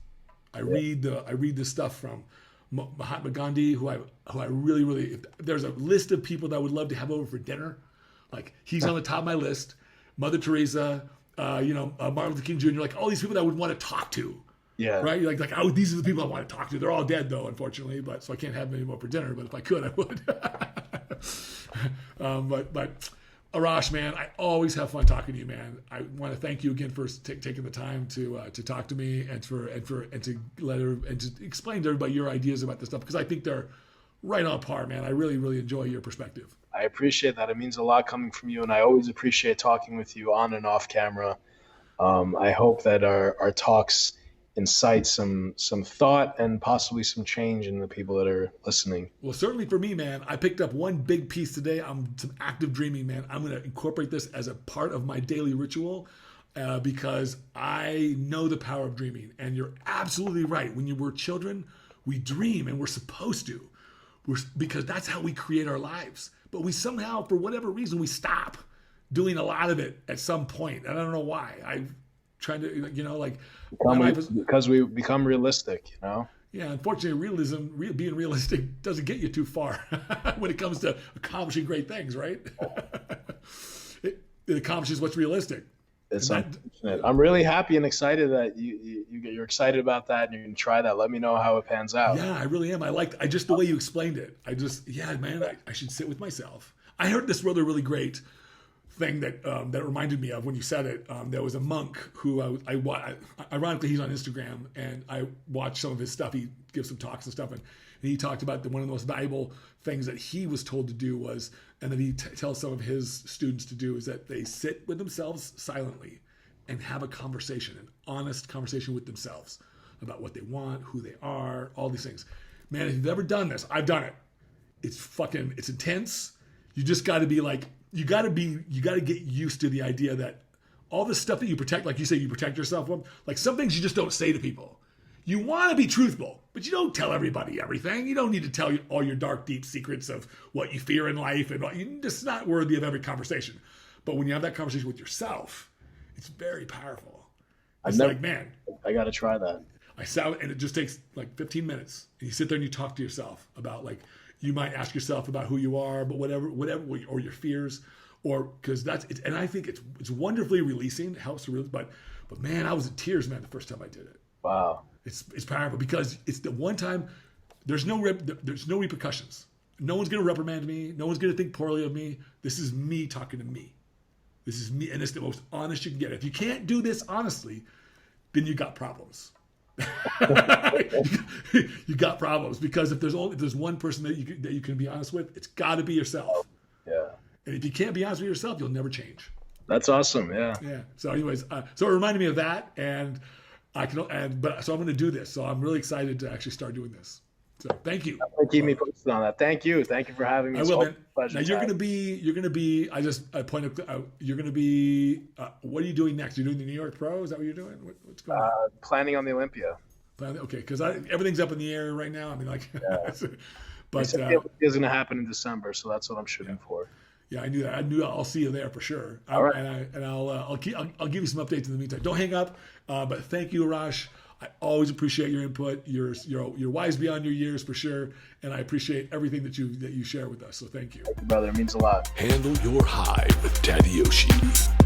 I read the stuff from Mahatma Gandhi, who I really, if there's a list of people that I would love to have over for dinner, like he's on the top of my list. Mother Teresa, Martin Luther King Jr., like all these people that I would want to talk to. Yeah. Right? Like oh, these are the people I want to talk to. They're all dead though, unfortunately, but so I can't have them anymore for dinner. But if I could, I would. But Arash, man, I always have fun talking to you, man. I want to thank you again for taking the time to talk to me and to explain to everybody your ideas about this stuff, because I think they're right on par, man. I really, really enjoy your perspective. I appreciate that. It means a lot coming from you, and I always appreciate talking with you on and off camera. I hope that our talks incite some thought and possibly some change in the people that are listening. Well, certainly for me, man, I picked up one big piece today. Some active dreaming, man. I'm going to incorporate this as a part of my daily ritual because I know the power of dreaming. And you're absolutely right. When we're children, we dream, and we're supposed to, because that's how we create our lives. But we somehow, for whatever reason, we stop doing a lot of it at some point. And I don't know why. I'm trying to, because we become realistic, Yeah, unfortunately, being realistic doesn't get you too far when it comes to accomplishing great things, right? It accomplishes what's realistic. It's unfortunate. I'm really happy and excited that you're excited about that and you're going to try that. Let me know how it pans out. Yeah, I really am. I just the way you explained it. I should sit with myself. I heard this really great thing that reminded me of when you said it. There was a monk who ironically he's on Instagram, and I watched some of his stuff. He gives some talks and stuff, and he talked about one of the most valuable things that he was told to do was, and that he tells some of his students to do, is that they sit with themselves silently and have a conversation, an honest conversation with themselves about what they want, who they are, all these things. Man, if you've ever done this, I've done it. It's intense. You just got to be like, you got to get used to the idea that all the stuff that you protect, like you say, you protect yourself from, like some things you just don't say to people. You want to be truthful, but you don't tell everybody everything. You don't need to tell all your dark, deep secrets of what you fear in life, and it's not worthy of every conversation. But when you have that conversation with yourself, it's very powerful. It's man, I got to try that. And it just takes like 15 minutes. And you sit there and you talk to yourself about, like, you might ask yourself about who you are, but whatever, or your fears, or because and I think it's wonderfully releasing. It helps to release, but man, I was in tears, man, the first time I did it. Wow. It's powerful because it's the one time there's no repercussions. No one's going to reprimand me. No one's going to think poorly of me. This is me talking to me. This is me, and it's the most honest you can get. If you can't do this honestly, then you got problems. You got problems, because if there's one person that you can be honest with, it's got to be yourself. Yeah. And if you can't be honest with yourself, you'll never change. That's awesome. Yeah. Yeah. So, anyways, so it reminded me of that, and so I'm going to do this. So I'm really excited to actually start doing this. So thank you. Keep me posted on that. Thank you for having me. I will, man. Now you're going to be. What are you doing next? You're doing the New York Pro? Is that what you're doing? What's going on? Planning on the Olympia. Okay, because everything's up in the air right now. I mean, like, yeah. But it's going to happen in December, so that's what I'm shooting for. Yeah, I knew that. I knew I'll see you there for sure. All right. And I'll give you some updates in the meantime. Don't hang up. But thank you, Arash. I always appreciate your input. You're wise beyond your years for sure, and I appreciate everything that you share with us. So thank you. Thank you, brother. It means a lot. Handle your high with Tadeusz.